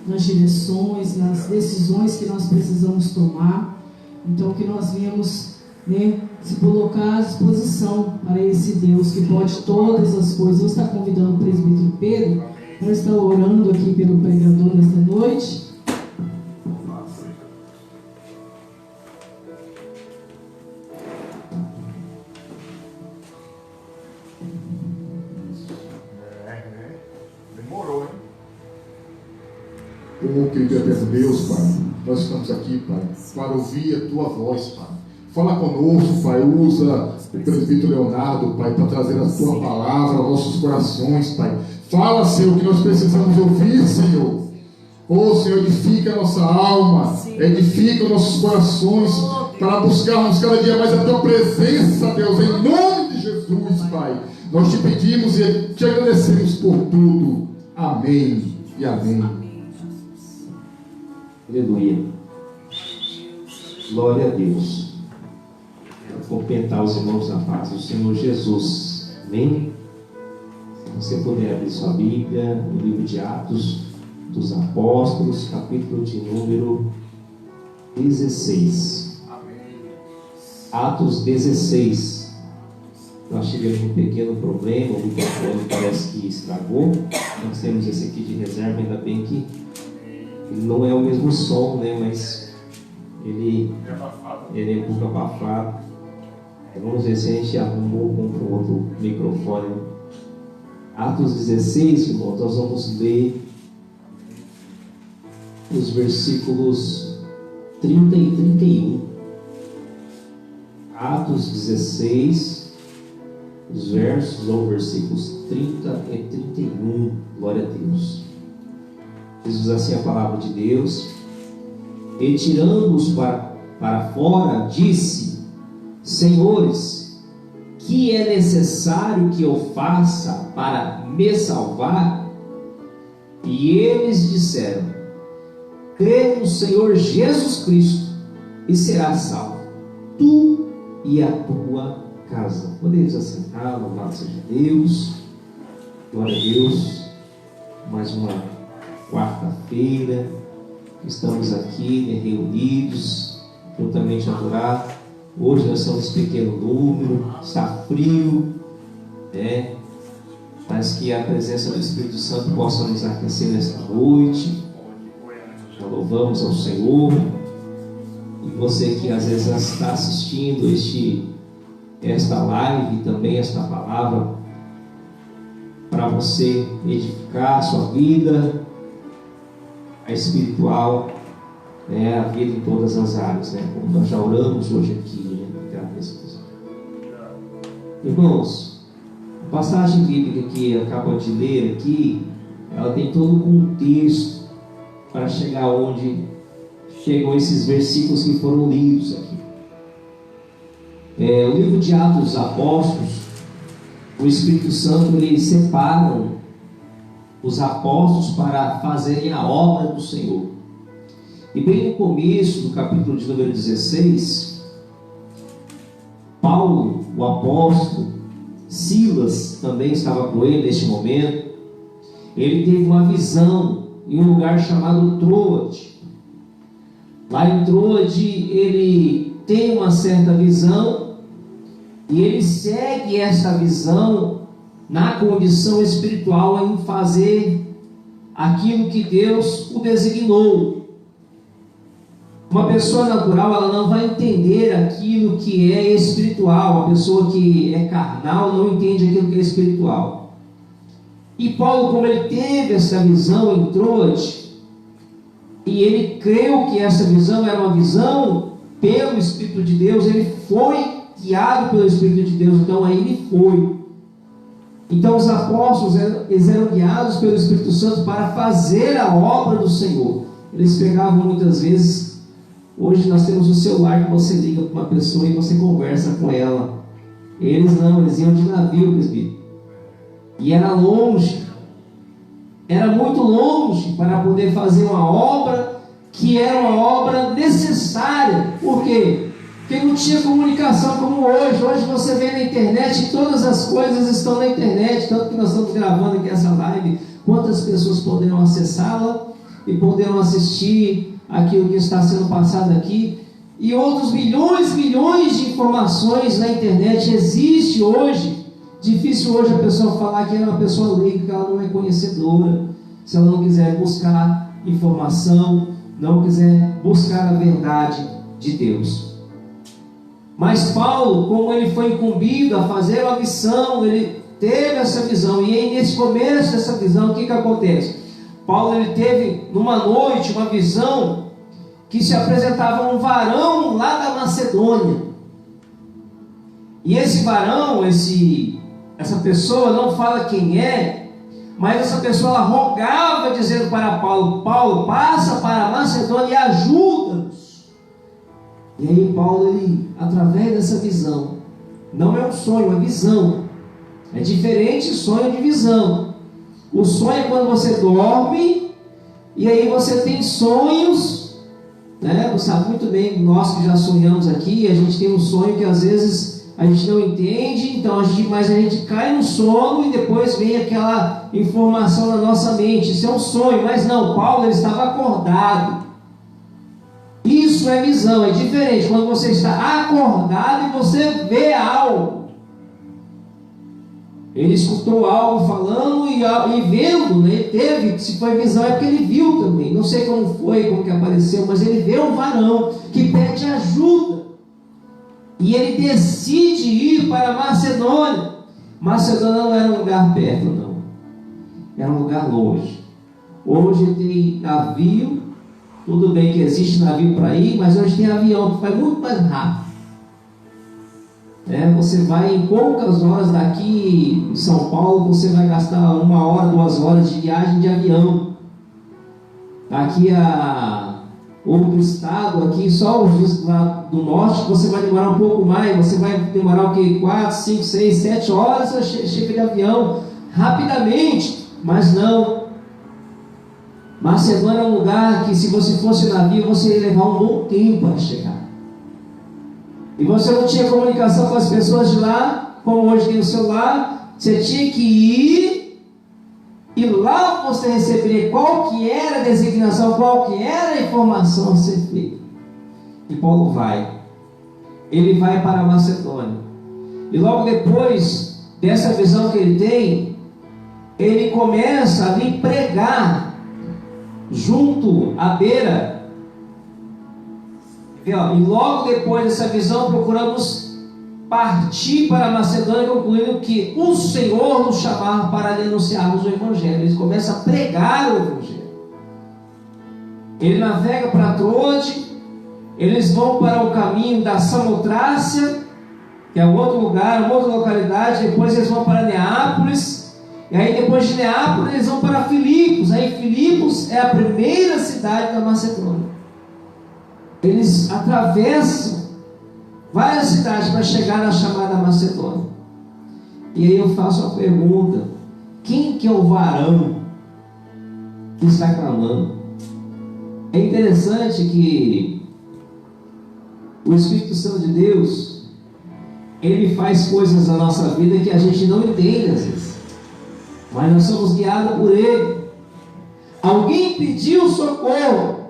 nas direções, nas decisões que nós precisamos tomar. Então, que nós venhamos, né, se colocar à disposição para esse Deus que pode todas as coisas. Eu estou convidando o presbítero Pedro para estar orando aqui pelo pregador nesta noite. Demorou, hein? Oh, querido eterno Deus, Pai, nós estamos aqui, Pai, para ouvir a Tua voz, Pai. Fala conosco, Pai, usa o presbítero Leonardo, Pai, para trazer a Tua palavra aos nossos corações, Pai. Fala, Senhor, que nós precisamos ouvir, Senhor. Oh, Senhor, edifica a nossa alma, edifica os nossos corações, para buscarmos cada dia mais a Tua presença, Deus, em nome de Jesus, Pai. Nós te pedimos e te agradecemos por tudo. Amém e amém. Aleluia. Glória a Deus. Cumprimentar os irmãos na paz do Senhor Jesus. Amém? Se você puder abrir sua Bíblia no livro de Atos dos Apóstolos, capítulo de número 16. Atos 16. Nós tivemos um pequeno problema, o microfone parece que estragou. Nós temos esse aqui de reserva, ainda bem que ele não é o mesmo som, né? Mas ele é um pouco abafado. Vamos ver se a gente arrumou com outro microfone Atos 16, irmão, nós vamos ler os versículos 30 e 31. Atos 16, os versos ou versículos 30 e 31. Glória a Deus. Diz assim a palavra de Deus: e tirando-os para fora, disse: Senhores, que é necessário que eu faça para me salvar? E eles disseram: crê no Senhor Jesus Cristo e serás salvo, tu e a tua casa. Podemos assentar, louvado seja Deus. Glória a Deus. Mais uma quarta-feira, estamos aqui reunidos, juntamente a adorar. Hoje nós somos pequeno número, está frio, né? Mas que a presença do Espírito Santo possa nos aquecer nesta noite. Já louvamos ao Senhor. E você que às vezes está assistindo esta live, também esta palavra, para você edificar a sua vida, a espiritual, né, a vida em todas as áreas, né, como nós já oramos hoje aqui, né, irmãos. A passagem bíblica que acaba de ler aqui, ela tem todo um contexto para chegar onde chegam esses versículos que foram lidos aqui. O livro de Atos dos Apóstolos, o Espírito Santo, ele separa os apóstolos para fazerem a obra do Senhor. E bem no começo do capítulo de número 16, Paulo, o apóstolo, Silas também estava com ele neste momento. Ele teve uma visão em um lugar chamado Troade. Lá em Troade ele tem uma certa visão e ele segue essa visão na condição espiritual em fazer aquilo que Deus o designou. Uma pessoa natural, ela não vai entender aquilo que é espiritual. A pessoa que é carnal não entende aquilo que é espiritual. E Paulo, como ele teve essa visão em Troade, e ele creu que essa visão era uma visão pelo Espírito de Deus, ele foi guiado pelo Espírito de Deus, então aí ele foi. Então os apóstolos, eles eram guiados pelo Espírito Santo para fazer a obra do Senhor. Eles pegavam muitas vezes, hoje nós temos o celular que você liga para uma pessoa e você conversa com ela. Eles não, eles iam de navio, presbítero. E era longe, era muito longe para poder fazer uma obra que era uma obra necessária. Por quê? Porque não tinha comunicação como hoje. Hoje você vê na internet, todas as coisas estão na internet, tanto que nós estamos gravando aqui essa live. Quantas pessoas poderão acessá-la e poderão assistir aquilo que está sendo passado aqui? E outros milhões de informações na internet existe hoje. Difícil hoje a pessoa falar que é uma pessoa leiga, que ela não é conhecedora, se ela não quiser buscar informação, não quiser buscar a verdade de Deus. Mas Paulo, como ele foi incumbido a fazer uma missão, ele teve essa visão. E aí, nesse começo dessa visão, o que acontece? Paulo, ele teve numa noite uma visão que se apresentava um varão lá da Macedônia. E esse varão, essa pessoa, não fala quem é, mas essa pessoa ela rogava, dizendo para Paulo: Paulo, passa para a Macedônia e ajuda-nos. E aí Paulo, ele, através dessa visão, não é um sonho, é uma visão. É diferente sonho de visão. O sonho é quando você dorme e aí você tem sonhos, né? Você sabe muito bem, nós que já sonhamos aqui, a gente tem um sonho que às vezes a gente não entende, então mas a gente cai no sono e depois vem aquela informação na nossa mente. Isso é um sonho, mas não, Paulo, ele estava acordado. Isso é visão, é diferente quando você está acordado e você vê algo. Ele escutou algo falando e vendo, né? Ele teve, se foi visão é porque ele viu também. Não sei como foi, como que apareceu, mas ele vê um varão que pede ajuda. E ele decide ir para Macedônia. Macedônia não era um lugar perto, não. era um lugar longe. Hoje tem navio, tudo bem que existe navio para ir, mas hoje tem avião que vai muito mais rápido. Você vai em poucas horas daqui em São Paulo, você vai gastar 1 hora, 2 horas de viagem de avião. Daqui a outro estado, aqui só lá do norte, você vai demorar um pouco mais, você vai demorar o que? 4, 5, 6, 7 horas, você chega de avião rapidamente, mas não. Macedônia é um lugar que, se você fosse navio, você ia levar um bom tempo para chegar. E você não tinha comunicação com as pessoas de lá, como hoje tem o celular. Você tinha que ir, e lá você receberia qual que era a designação, qual que era a informação a ser feita. E Paulo vai. Ele vai para a Macedônia. E logo depois dessa visão que ele tem, ele começa a vir pregar junto à beira. E logo depois dessa visão, procuramos partir para a Macedônia, concluindo que o Senhor nos chamava para denunciarmos o Evangelho. Ele começa a pregar o Evangelho. Ele navega para Troade, eles vão para o caminho da Samotrácia, que é um outro lugar, uma outra localidade. Depois eles vão para Neápolis, e aí depois de Neápolis eles vão para Filipos. Aí Filipos é a primeira cidade da Macedônia. Eles atravessam várias cidades para chegar na chamada Macedônia. E aí eu faço uma pergunta: quem que é o varão que está clamando? É interessante que o Espírito Santo de Deus, ele faz coisas na nossa vida que a gente não entende às vezes, mas nós somos guiados por ele. Alguém pediu socorro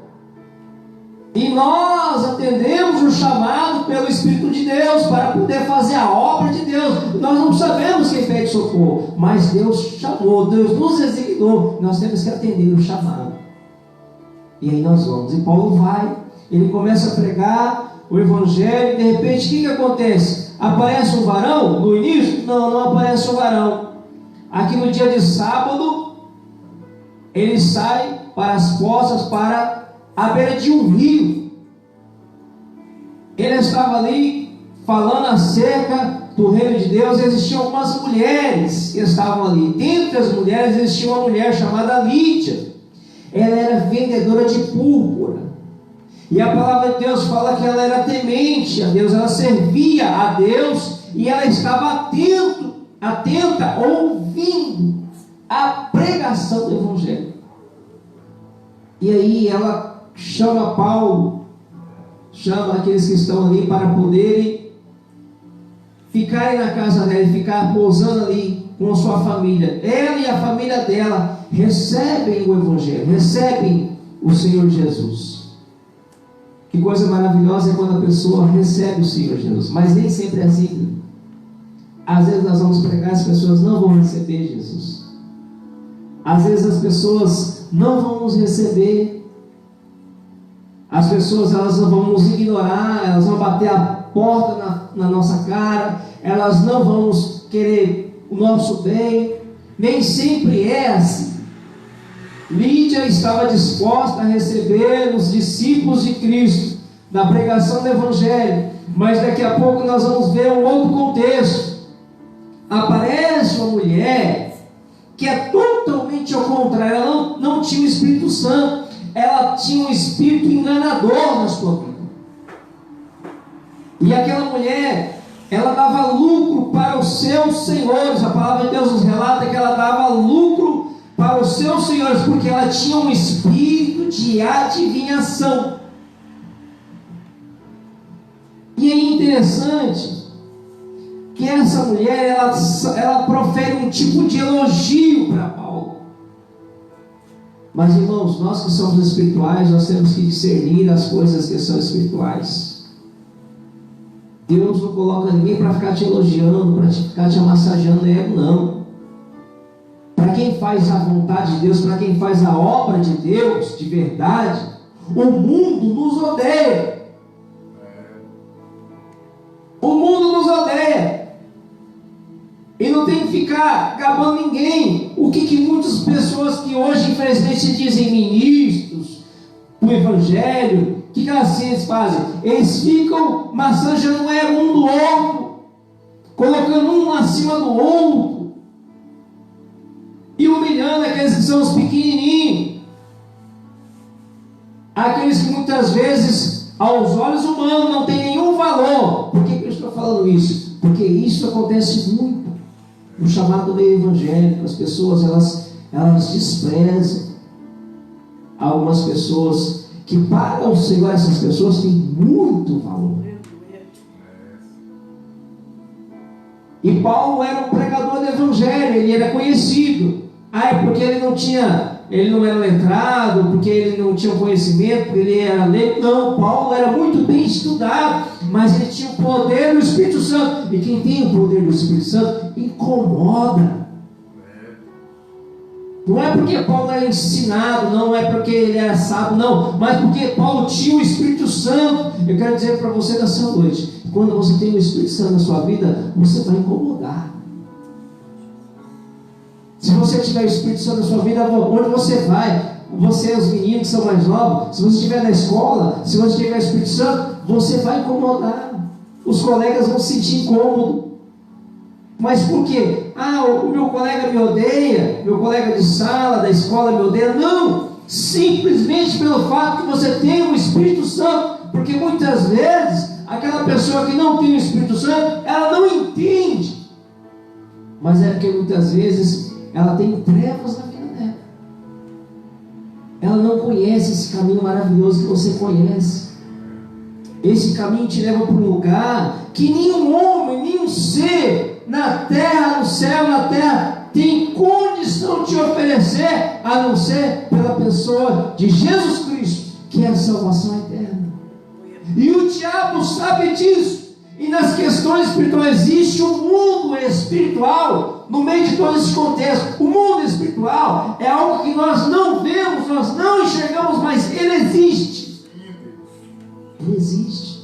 e nós atendemos o chamado pelo Espírito de Deus para poder fazer a obra de Deus. Nós não sabemos quem pede socorro, mas Deus chamou, Deus nos designou. Nós temos que atender o chamado. E aí nós vamos. E Paulo vai, ele começa a pregar o Evangelho, e de repente o que acontece? Aparece um varão no início? Não, não aparece um varão. Aqui no dia de sábado, ele sai para as poças, para à beira de um rio. Ele estava ali falando acerca do reino de Deus. Existiam algumas mulheres que estavam ali. Dentre as mulheres existia uma mulher chamada Lídia. Ela era vendedora de púrpura, e a palavra de Deus fala que ela era temente a Deus, ela servia a Deus, e ela estava atenta, ouvindo a pregação do Evangelho. E aí ela chama Paulo, chama aqueles que estão ali para poderem ficarem na casa dela e ficar pousando ali com a sua família. Ela e a família dela recebem o Evangelho, recebem o Senhor Jesus. Que coisa maravilhosa é quando a pessoa recebe o Senhor Jesus, mas nem sempre é assim. Às vezes nós vamos pregar e as pessoas não vão receber Jesus. Às vezes as pessoas não vão nos receber. As pessoas, elas vão nos ignorar, elas vão bater a porta na nossa cara, elas não vão querer o nosso bem. Nem sempre é assim. Lídia estava disposta a receber os discípulos de Cristo na pregação do Evangelho, mas daqui a pouco nós vamos ver um outro contexto. Aparece uma mulher que é totalmente ao contrário. Ela não tinha o Espírito Santo, ela tinha um espírito enganador na sua vida. E aquela mulher, ela dava lucro para os seus senhores. A palavra de Deus nos relata que ela dava lucro para os seus senhores, porque ela tinha um espírito de adivinhação. E é interessante que essa mulher, ela profere um tipo de elogio para Paulo. Mas irmãos, nós que somos espirituais, nós temos que discernir as coisas que são espirituais. Deus não coloca ninguém para ficar te elogiando, para ficar te massageando ego, não. Para quem faz a vontade de Deus, para quem faz a obra de Deus de verdade, o mundo nos odeia. O mundo nos odeia. E no não tem que ficar gabando ninguém. O que muitas pessoas que hoje, infelizmente, se dizem ministros do Evangelho, o que eles fazem? Eles ficam massageando o ego um do outro, colocando um acima do outro, e humilhando aqueles que são os pequenininhos, aqueles que muitas vezes, aos olhos humanos, não tem nenhum valor. Por que eu estou falando isso? Porque isso acontece muito no chamado meio evangélico. As pessoas, elas desprezam algumas pessoas que, para o Senhor, essas pessoas têm muito valor. E Paulo era um pregador do evangelho, ele era conhecido. Porque ele não era letrado, porque ele não tinha conhecimento, porque ele era leigo. Não, Paulo era muito bem estudado, mas ele tinha o poder do Espírito Santo. E quem tem o poder do Espírito Santo incomoda. Não é porque Paulo era ensinado, não é porque ele era sábio, não, mas porque Paulo tinha o Espírito Santo. Eu quero dizer para você nessa noite, quando você tem o Espírito Santo na sua vida, você vai incomodar. Se você tiver o Espírito Santo na sua vida, onde você vai? Você, os meninos que são mais novos, se você estiver na escola, se você tiver o Espírito Santo, você vai incomodar. Os colegas vão se sentir incômodo. Mas por quê? O meu colega me odeia, meu colega de sala, da escola me odeia. Não! Simplesmente pelo fato que você tem o Espírito Santo. Porque muitas vezes, aquela pessoa que não tem o Espírito Santo, ela não entende. Mas é porque muitas vezes ela tem trevas na vida dela. Ela não conhece esse caminho maravilhoso que você conhece. Esse caminho te leva para um lugar que nenhum homem, nenhum ser na terra, no céu, na terra, tem condição de te oferecer, a não ser pela pessoa de Jesus Cristo, que é a salvação eterna. E o diabo sabe disso. E nas questões espirituais existe um mundo espiritual no meio de todo esse contexto. O mundo espiritual é algo que nós não vemos, nós não enxergamos, mas ele existe. Ele existe.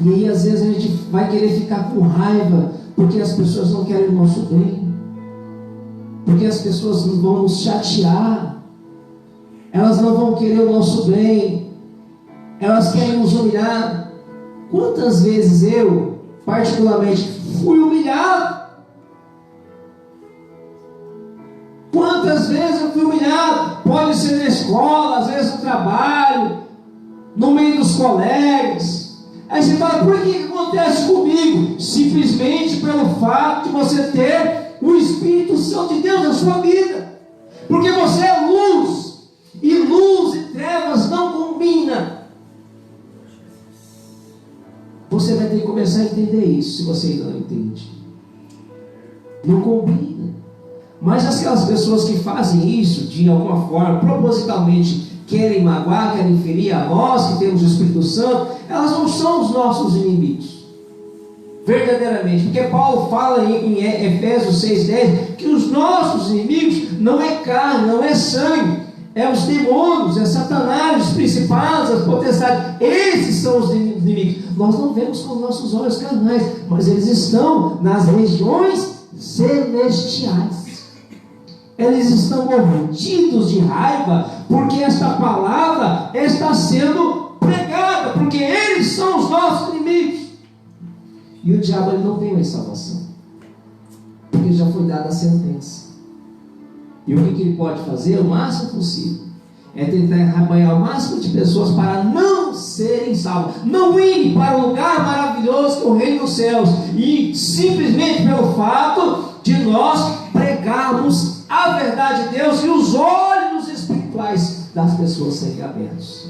E aí às vezes a gente vai querer ficar com raiva porque as pessoas não querem o nosso bem, porque as pessoas não vão nos chatear, elas não vão querer o nosso bem, elas querem nos humilhar. Quantas vezes eu, particularmente, fui humilhado? Quantas vezes eu fui humilhado? Pode ser na escola, às vezes no trabalho, no meio dos colegas. Aí você fala, por que acontece comigo? Simplesmente pelo fato de você ter o Espírito Santo de Deus na sua vida. Porque você é luz, e luz e trevas não combinam. Você vai ter que começar a entender isso, se você ainda não entende. Não combina. Mas aquelas pessoas que fazem isso, de alguma forma, propositalmente, querem magoar, querem ferir a nós, que temos o Espírito Santo, elas não são os nossos inimigos. Verdadeiramente. Porque Paulo fala em Efésios 6,10, que os nossos inimigos não é carne, não é sangue, é os demônios, é Satanás, os principados, as potestades. Esses são os inimigos. Nós não vemos com os nossos olhos carnais, mas eles estão nas regiões celestiais. Eles estão mordidos de raiva, porque esta palavra está sendo pregada, porque eles são os nossos inimigos. E o diabo, ele não tem mais salvação, porque já foi dada a sentença. E o que ele pode fazer, o máximo possível, é tentar arrebanhar o máximo de pessoas para não serem salvos, não irem para o lugar maravilhoso que é o reino dos céus, e simplesmente pelo fato de nós pregarmos a verdade de Deus e os olhos espirituais das pessoas serem abertos.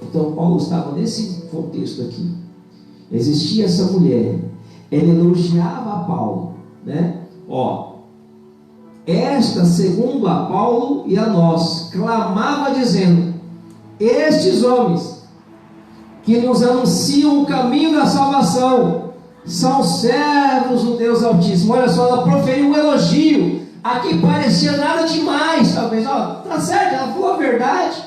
Então Paulo estava nesse contexto aqui. Existia essa mulher, ela elogiava a Paulo, né? Esta, segundo a Paulo e a nós, clamava dizendo: estes homens que nos anunciam o caminho da salvação são servos do Deus Altíssimo. Olha só, ela proferiu um elogio. Aqui parecia nada demais, talvez, tá certo, ela falou a verdade.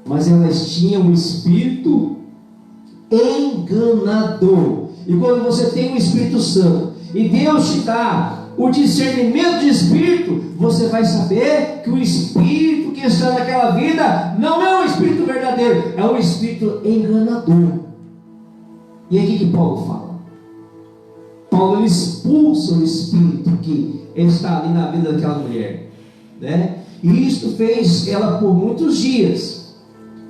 Mas elas tinham um espírito enganador. E quando você tem o Espírito Santo e Deus te dá o discernimento de espírito, você vai saber que o espírito que está naquela vida não é um espírito verdadeiro, é um espírito enganador. E aí o que Paulo fala? Paulo ele expulsa o espírito que está ali na vida daquela mulher, né? E isto fez ela por muitos dias.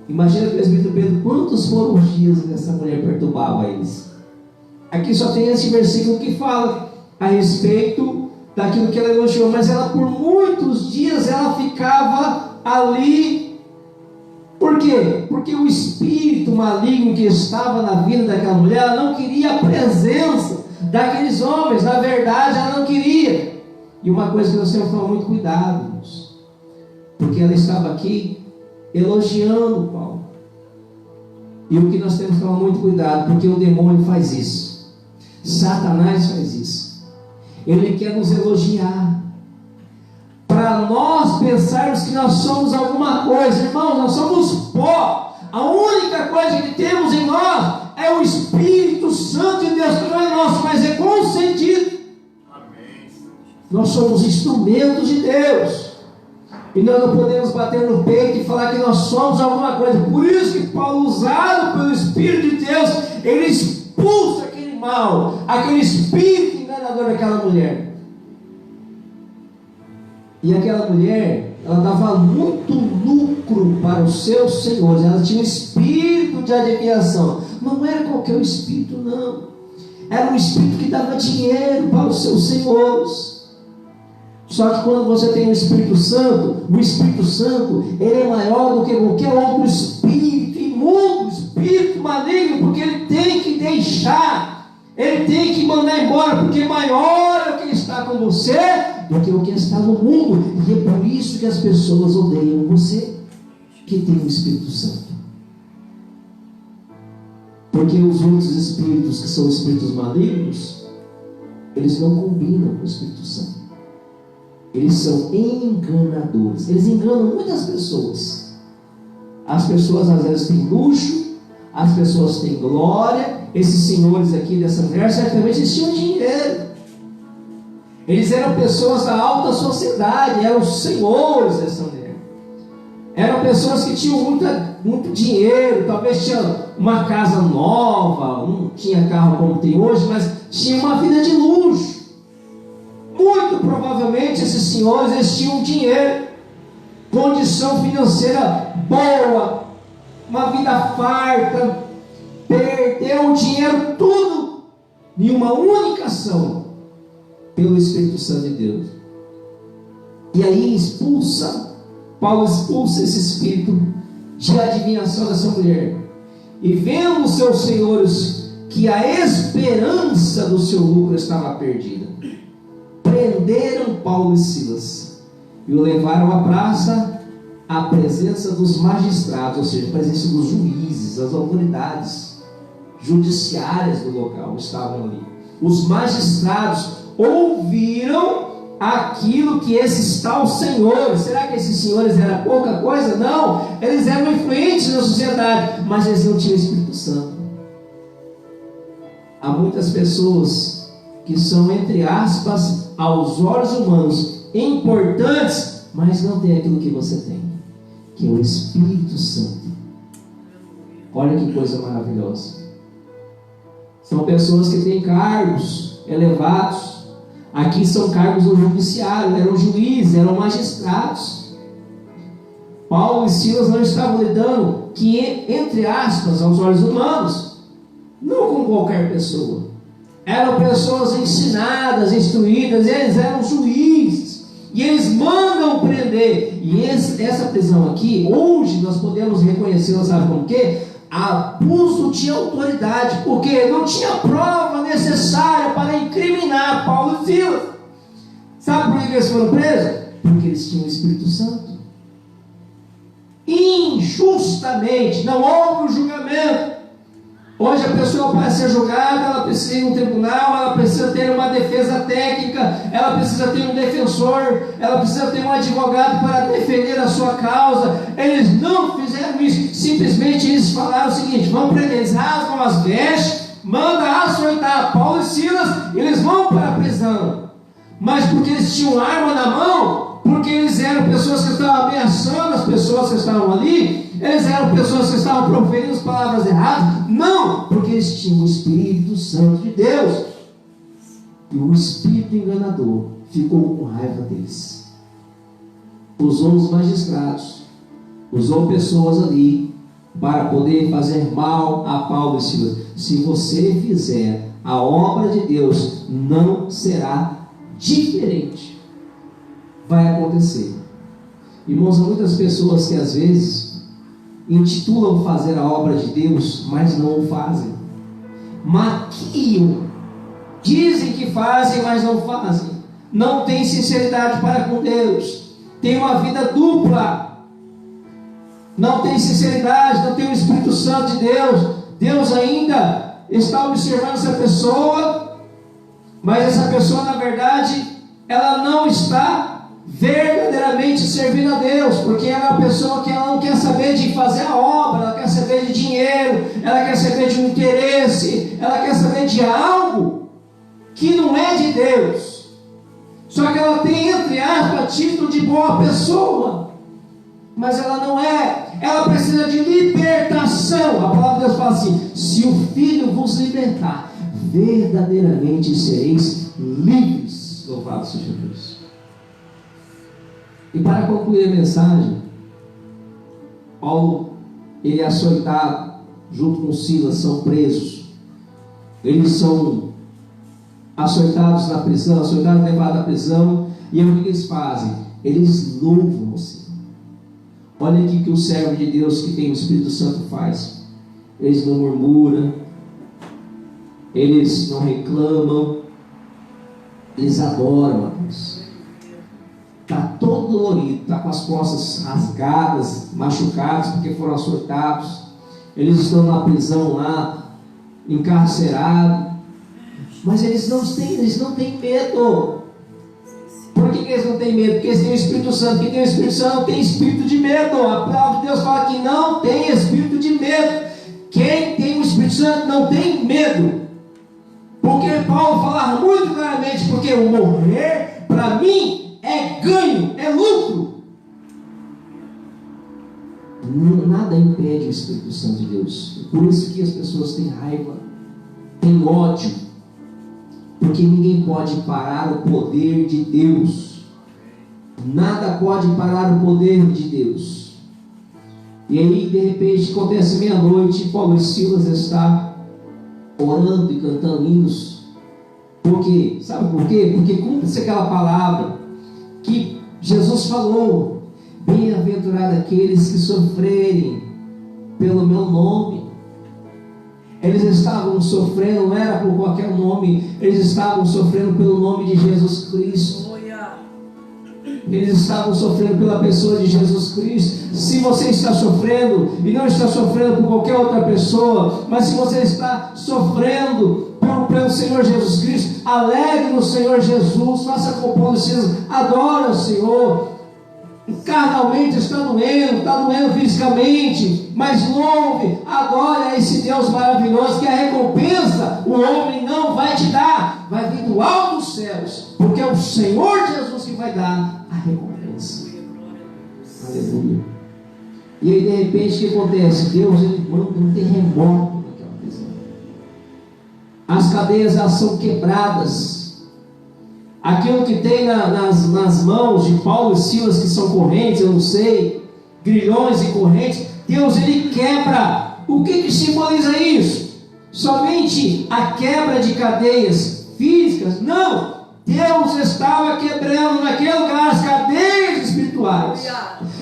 Imagina, presbítero Pedro, quantos foram os dias que essa mulher perturbava eles? Aqui só tem esse versículo que fala a respeito daquilo que ela elogiou, mas ela por muitos dias ela ficava ali. Por quê? Porque o espírito maligno que estava na vida daquela mulher, ela não queria a presença daqueles homens, na verdade ela não queria. E uma coisa que nós temos que tomar muito cuidado, irmãos, porque ela estava aqui elogiando Paulo. E o que nós temos que tomar muito cuidado, porque o demônio faz isso, Satanás faz isso. Ele quer nos elogiar, para nós pensarmos que nós somos alguma coisa. Irmãos, nós somos pó. A única coisa que temos em nós é o Espírito Santo de Deus, que não é nosso, mas é concedido. Amém. Nós somos instrumentos de Deus, e nós não podemos bater no peito e falar que nós somos alguma coisa. Por isso que Paulo, usado pelo Espírito de Deus, ele expulsa aquele mal, aquele espírito enganador daquela mulher. E aquela mulher, ela dava muito lucro para os seus senhores. Ela tinha um espírito de adivinhação. Não era qualquer espírito, não. Era um espírito que dava dinheiro para os seus senhores. Só que quando você tem o Espírito Santo, ele é maior do que qualquer outro espírito imundo, espírito maligno, porque ele tem que deixar, ele tem que mandar embora, porque maior é o que está com você do que o que está no mundo. E é por isso que as pessoas odeiam você, que tem o Espírito Santo. Porque os outros espíritos, que são espíritos malignos, eles não combinam com o Espírito Santo. Eles são enganadores. Eles enganam muitas pessoas. As pessoas às vezes têm luxo, as pessoas têm glória. Esses senhores aqui dessa mulher, certamente eles tinham dinheiro. Eles eram pessoas da alta sociedade, eram os senhores dessa mulher. Eram pessoas que tinham muito dinheiro, talvez tinham uma casa nova, não tinha carro como tem hoje, mas tinha uma vida de luxo. Muito provavelmente esses senhores, eles tinham dinheiro, condição financeira boa, uma vida farta, perdeu o dinheiro tudo em uma única ação, pelo Espírito Santo de Deus. E aí Paulo expulsa esse espírito de adivinhação dessa mulher. E vendo os seus senhores que a esperança do seu lucro estava perdida, prenderam Paulo e Silas e o levaram à praça, à presença dos magistrados, ou seja, à presença dos juízes, as autoridades judiciárias do local estavam ali. Os magistrados ouviram aquilo que esses tais senhores, será que esses senhores eram pouca coisa? Não, eles eram influentes na sociedade, mas eles não tinham Espírito Santo. Há muitas pessoas que são, entre aspas, aos olhos humanos, importantes, mas não tem aquilo que você tem, que é o Espírito Santo. Olha que coisa maravilhosa. São pessoas que têm cargos elevados. Aqui são cargos do judiciário, eram juízes, eram magistrados. Paulo e Silas não estavam lidando, que entre aspas, aos olhos humanos, não com qualquer pessoa. Eram pessoas ensinadas, instruídas, eles eram juízes, e eles mandam prender. E essa prisão aqui, hoje nós podemos reconhecer, sabe como que? Abuso de autoridade, porque não tinha prova necessária para incriminar Paulo e Silas. Sabe por que eles foram presos? Porque eles tinham o Espírito Santo. Injustamente, não houve um julgamento. Hoje a pessoa, para ser julgada, ela precisa ir no tribunal, ela precisa ter uma defesa técnica, ela precisa ter um defensor, ela precisa ter um advogado para defender a sua causa. Eles não fizeram isso, simplesmente eles falaram o seguinte: vamos prender, eles rasgam as vestes, manda açoitar Paulo e Silas, eles vão para a prisão. Mas porque eles tinham arma na mão, porque eles eram pessoas que estavam ameaçando as pessoas que estavam ali, eles eram pessoas que estavam proferindo as palavras erradas? Não, porque eles tinham o Espírito Santo de Deus. E o espírito enganador ficou com raiva deles. Usou os magistrados, usou pessoas ali para poder fazer mal a Paulo e Silas. Se você fizer a obra de Deus, não será diferente. Vai acontecer. Irmãos, há muitas pessoas que às vezes intitulam fazer a obra de Deus, mas não o fazem. Maquiam. Dizem que fazem, mas não fazem. Não tem sinceridade para com Deus. Tem uma vida dupla. Não tem sinceridade, não tem o Espírito Santo de Deus. Deus ainda está observando essa pessoa, mas essa pessoa, na verdade, ela não está verdadeiramente servindo a Deus, porque ela é uma pessoa que ela não quer saber de fazer a obra, ela quer saber de dinheiro, ela quer saber de um interesse, ela quer saber de algo que não é de Deus. Só que ela tem, entre aspas, título de boa pessoa, mas ela não é. Ela precisa de libertação. A palavra de Deus fala assim: se o Filho vos libertar, verdadeiramente sereis livres. Louvado seja Deus. E para concluir a mensagem, Paulo, ele é açoitado, junto com Silas, são presos. Eles são açoitados na prisão, açoitados, levados à prisão. E o que eles fazem? Eles louvam o Senhor. Olha aqui que o servo de Deus que tem o Espírito Santo faz. Eles não murmuram, eles não reclamam, eles adoram a Deus. Está todo dolorido, está com as costas rasgadas, machucados, porque foram açoitados. Eles estão na prisão lá, encarcerados, mas eles não têm medo. Por que eles não têm medo? Porque eles têm o Espírito Santo. Quem tem o Espírito Santo não tem espírito de medo. A palavra de Deus fala que não tem espírito de medo. Quem tem o Espírito Santo não tem medo. Porque Paulo falava muito claramente: porque o morrer para mim é ganho, é lucro. Nada impede o Espírito Santo de Deus. Por isso que as pessoas têm raiva, têm ódio, porque ninguém pode parar o poder de Deus. Nada pode parar o poder de Deus. E aí, de repente, acontece meia-noite, Paulo e Silas está orando e cantando hinos. Por quê? Sabe por quê? Porque cumpre-se aquela palavra que Jesus falou: bem-aventurados aqueles que sofrerem pelo meu nome. Eles estavam sofrendo, não era por qualquer nome, eles estavam sofrendo pelo nome de Jesus Cristo. Eles estavam sofrendo pela pessoa de Jesus Cristo. Se você está sofrendo, e não está sofrendo por qualquer outra pessoa, mas se você está sofrendo pelo Senhor Jesus Cristo, alegre no Senhor Jesus, faça como Paulo e Silas, adora o Senhor. Carnalmente está doendo fisicamente, mas louve, adore a esse Deus maravilhoso, que a recompensa o homem não vai te dar, vai vir do alto dos céus, porque é o Senhor Jesus que vai dar a recompensa. Aleluia. E aí, de repente, o que acontece? Deus, ele manda um terremoto naquela prisão. As cadeias, elas são quebradas. Aquilo que tem nas mãos de Paulo e Silas, que são correntes, eu não sei, grilhões e correntes, Deus, ele quebra. O que simboliza isso? Somente a quebra de cadeias físicas? Não! Deus estava quebrando naquele lugar as cadeias espirituais.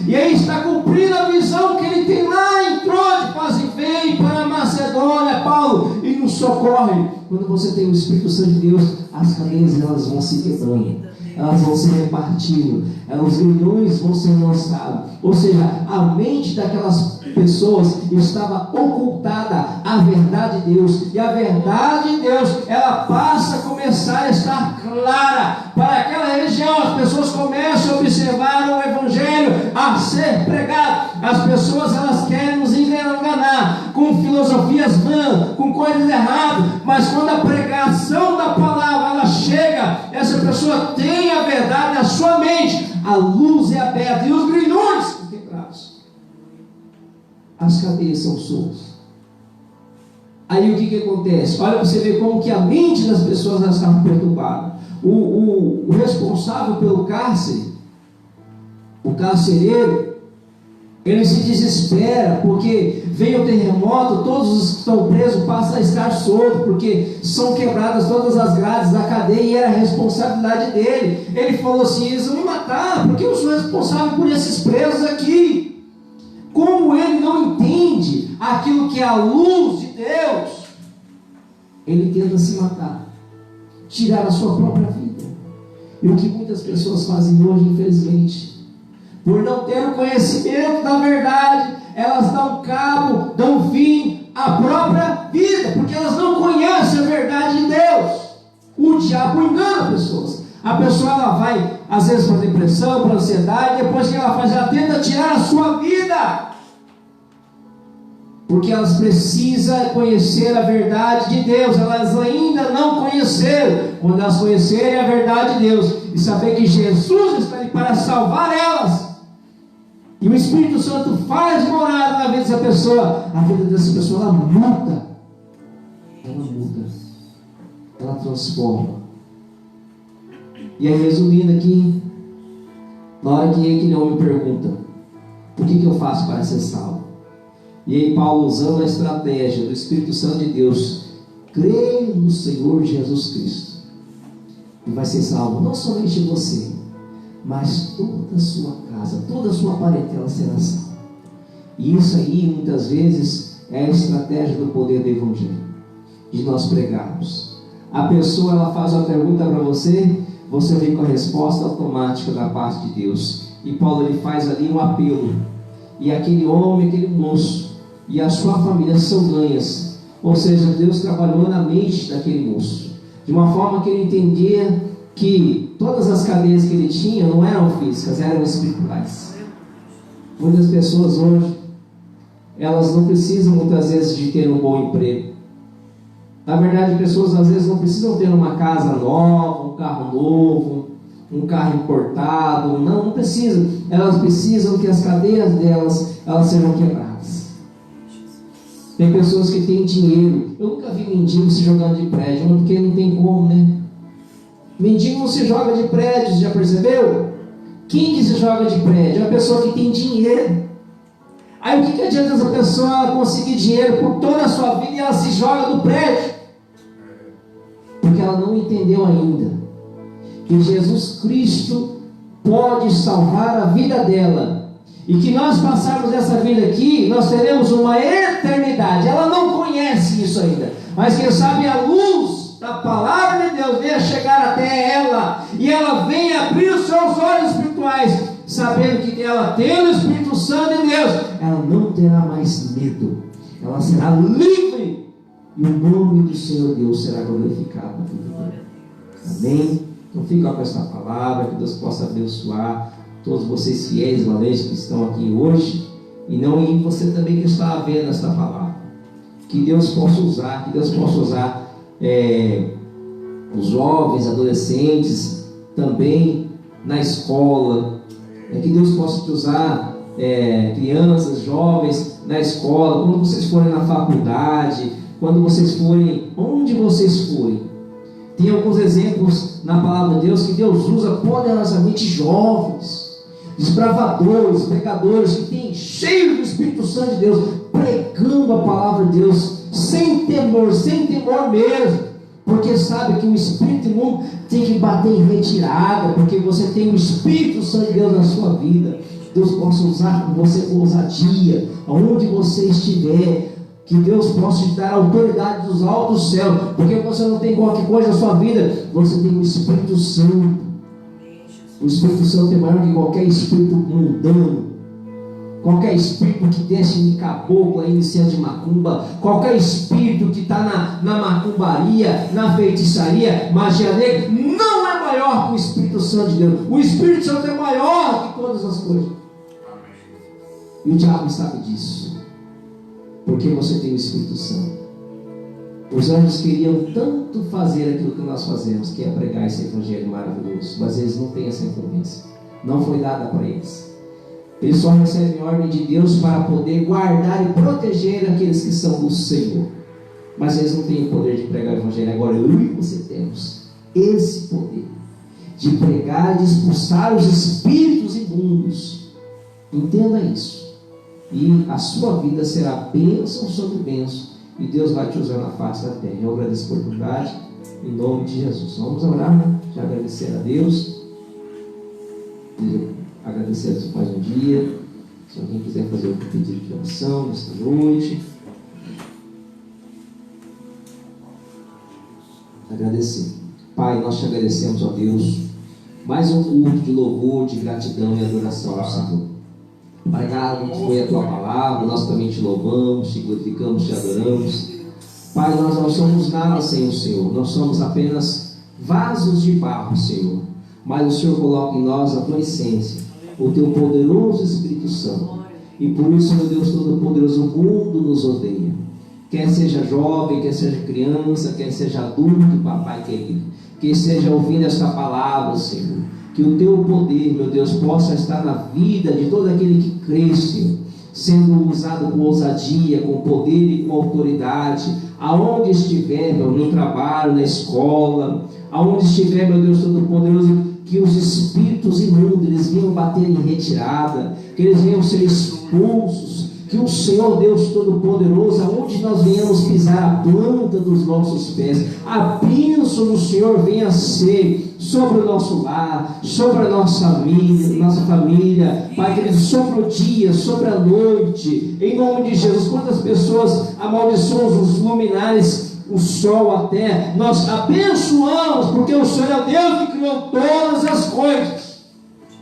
E aí está cumprindo a visão que ele tem lá em Troade. Quase vem para a Macedônia, Paulo, e nos socorre. Quando você tem o Espírito Santo de Deus, as cadeias, elas vão se quebrando, elas vão se repartindo, os grilhões vão ser lançados. Ou seja, a mente daquelas pessoas estava ocultada à verdade de Deus, e a verdade de Deus, ela passa a começar a estar clara para aquela região. As pessoas começam a observar o Evangelho, a ser pregado. As pessoas, elas querem nos enganar com filosofias vãs, com coisas erradas, mas quando a pregação da palavra ela chega, essa pessoa tem a verdade na sua mente, a luz é aberta e os grilhões são quebrados, as cadeias são soltas. Aí o que acontece? Olha para você ver como que a mente das pessoas estava perturbada. O responsável pelo cárcere, o carcereiro, ele se desespera porque vem o terremoto, todos os que estão presos passam a estar soltos, porque são quebradas todas as grades da cadeia e era a responsabilidade dele. Ele falou assim: eles vão me matar, porque eu sou responsável por esses presos aqui. Como ele não entende aquilo que é a luz de Deus, ele tenta se matar, tirar a sua própria vida. E o que muitas pessoas fazem hoje, infelizmente, por não ter o conhecimento da verdade, elas dão cabo, dão fim à própria vida, porque elas não conhecem a verdade de Deus. O diabo engana pessoas. A pessoa ela vai, às vezes, para depressão, para ansiedade, depois que ela faz, ela tenta tirar a sua vida, porque elas precisam conhecer a verdade de Deus. Elas ainda não conheceram. Quando elas conhecerem a verdade de Deus e saber que Jesus está ali para salvar elas, e o Espírito Santo faz morada na vida dessa pessoa, a vida dessa pessoa ela muda, ela transforma. E aí, resumindo aqui, na hora que aquele homem pergunta: o que eu faço para ser salvo? E aí Paulo, usando a estratégia do Espírito Santo de Deus, crê no Senhor Jesus Cristo e vai ser salvo. Não somente você, mas toda a sua casa, toda a sua parentela será salva. E isso aí, muitas vezes, é a estratégia do poder do Evangelho, de nós pregarmos. A pessoa, ela faz uma pergunta para você, você vem com a resposta automática da parte de Deus. E Paulo, ele faz ali um apelo, e aquele homem, aquele moço e a sua família são ganhas. Ou seja, Deus trabalhou na mente daquele moço, de uma forma que ele entendia que todas as cadeias que ele tinha não eram físicas, eram espirituais. Muitas pessoas hoje, elas não precisam muitas vezes de ter um bom emprego. Na verdade, pessoas às vezes não precisam ter uma casa nova, um carro novo, um carro importado. Não precisam. Elas precisam que as cadeias delas, elas sejam quebradas. Tem pessoas que têm dinheiro. Eu nunca vi mendigo se jogando de prédio, porque não tem como, né? Mendigo não se joga de prédio, já percebeu? Quem que se joga de prédio? É a pessoa que tem dinheiro. Aí o que adianta essa pessoa conseguir dinheiro por toda a sua vida e ela se joga do prédio? Porque ela não entendeu ainda que Jesus Cristo pode salvar a vida dela, e que nós passarmos essa vida aqui, nós teremos uma eternidade. Ela não conhece isso ainda, mas quem sabe a luz da palavra de Deus venha chegar até ela, e ela venha abrir os seus olhos espirituais, sabendo que ela tendo o Espírito Santo de Deus, ela não terá mais medo, ela será livre, e o nome do Senhor Deus será glorificado na vida dela. Amém? Então fica com esta palavra, que Deus possa abençoar todos vocês fiéis, valentes que estão aqui hoje, e você também que está vendo esta palavra. Que Deus possa usar, os jovens, adolescentes, também na escola. Que Deus possa te usar, crianças, jovens, na escola, quando vocês forem na faculdade, quando vocês forem, onde vocês forem. Tem alguns exemplos na palavra de Deus que Deus usa poderosamente jovens, desbravadores, pregadores que têm cheio do Espírito Santo de Deus, pregando a palavra de Deus sem temor mesmo, porque sabe que o Espírito imundo tem que bater em retirada, porque você tem o Espírito Santo de Deus na sua vida. Deus possa usar você com ousadia, aonde você estiver. Que Deus possa te dar a autoridade dos altos céus, porque você não tem qualquer coisa na sua vida, você tem o Espírito Santo. O Espírito Santo é maior que qualquer espírito mundano, qualquer espírito que desce em caboclo, em iniciante de macumba, qualquer espírito que está na macumbaria, na feitiçaria, magia negra, não é maior que o Espírito Santo de Deus. O Espírito Santo é maior que todas as coisas. E o diabo sabe disso, porque você tem o Espírito Santo. Os anjos queriam tanto fazer aquilo que nós fazemos, que é pregar esse evangelho maravilhoso, mas eles não têm essa incumbência, não foi dada para eles. Eles só recebem ordem de Deus para poder guardar e proteger aqueles que são do Senhor, mas eles não têm o poder de pregar o evangelho. Agora eu e você temos esse poder de pregar e de expulsar os espíritos imundos. Entenda isso, e a sua vida será bênção sobre bênção, e Deus vai te usar na face da terra. Eu agradeço a oportunidade, em nome de Jesus. Vamos orar, né? Já agradecer a Deus, agradecer a Deus mais um dia. Se alguém quiser fazer um pedido de oração nesta noite, agradecer. Pai, nós te agradecemos, ó Deus, mais um culto de louvor, de gratidão e adoração ao Senhor. Pai, foi a tua palavra, nós também te louvamos, te glorificamos, te adoramos. Pai, nós não somos nada sem o Senhor, nós somos apenas vasos de barro, Senhor, mas o Senhor coloca em nós a tua essência, o teu poderoso Espírito Santo, e por isso, meu Deus Todo-Poderoso, o mundo nos odeia, quer seja jovem, quer seja criança, quer seja adulto, papai querido, que esteja ouvindo esta palavra, Senhor, que o teu poder, meu Deus, possa estar na vida de todo aquele que crê, Senhor, sendo usado com ousadia, com poder e com autoridade, aonde estiver, no trabalho, na escola, aonde estiver, meu Deus Todo-Poderoso, que os espíritos imundos, eles venham bater em retirada, que eles venham ser expulsos, que o Senhor Deus Todo-Poderoso, aonde nós venhamos pisar a planta dos nossos pés, a bênção do Senhor venha ser sobre o nosso lar, sobre a nossa família, Pai querido, sobre o dia, sobre a noite, em nome de Jesus. Quantas pessoas amaldiçoam os luminares, o sol, a terra, nós abençoamos, porque o Senhor é o Deus que criou todas as coisas,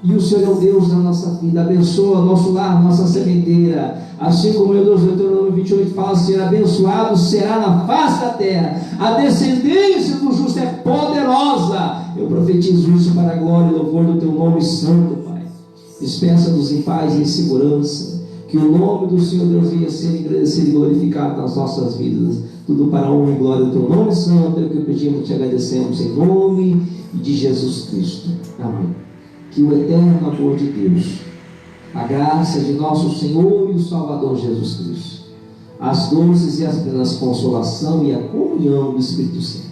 e o Senhor é o Deus da nossa vida. Abençoa nosso lar, nossa sementeira, assim como meu Deus, Deuteronômio 28 fala: ser abençoado será na face da terra, a descendência do justo é poderosa. Eu profetizo isso para a glória e louvor do teu nome santo, Pai. Despeça-nos em paz e em segurança, que o nome do Senhor Deus venha ser engrandecido e glorificado nas nossas vidas, tudo para a honra e glória do teu nome santo. É o que pedimos e te agradecemos em nome de Jesus Cristo. Amém. Que o eterno amor de Deus, a graça de nosso Senhor e o Salvador Jesus Cristo, as doces e as plenas consolação e a comunhão do Espírito Santo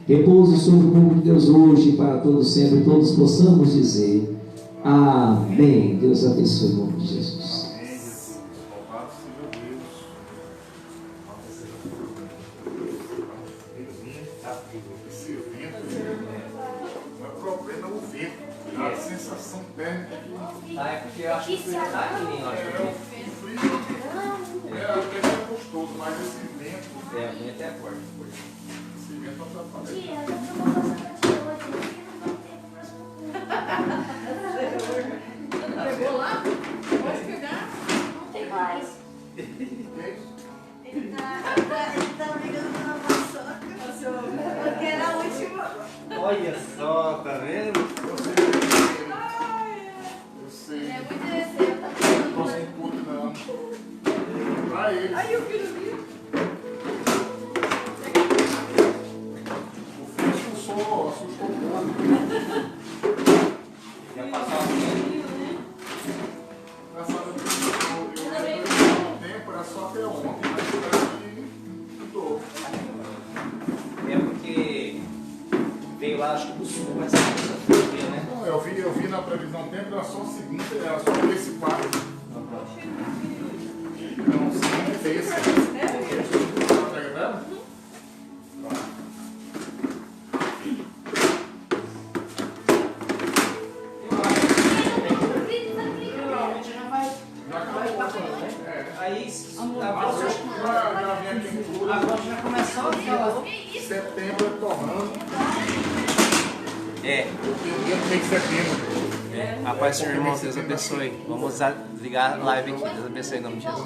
repouse sobre o povo de Deus hoje e para todos sempre. Todos possamos dizer amém. Deus abençoe o nome de Jesus. Louvado seja Deus. Esse vento, não é problema, é o vento. A sensação térmica aqui. Ah, é porque eu acho que o frio está aqui, né? O frio até que é gostoso, mas esse vento. É, a minha até é forte. Esse vento atrapalha. Tia, eu tô passando aqui hoje. Pegou lá? Pode pegar? Não tem mais. Ele tá brigando pela paçoca. Porque era a última. Olha só, tá vendo? Eu sei. É muito interessante. Não se incute, não. Pra ele. Aí o filho viu. O filho assustou um pouco. Já passou assim. Engraçado que eu há um tempo, era só até ontem, mas parece que mudou. É porque veio lá, acho que do sul, mas frio, né? Não, eu vi na previsão do tempo, era só segunda, era só esse quadro. Não, segunda e terça. Tá pegando? Já acabou. Aí, Já vem aqui em tudo. agora já começou a falar. Setembro é torrando. É. Eu tenho setembro. A paz do Senhor, irmãos. Deus abençoe. Vamos ligar a live aqui. Deus abençoe em nome de Jesus.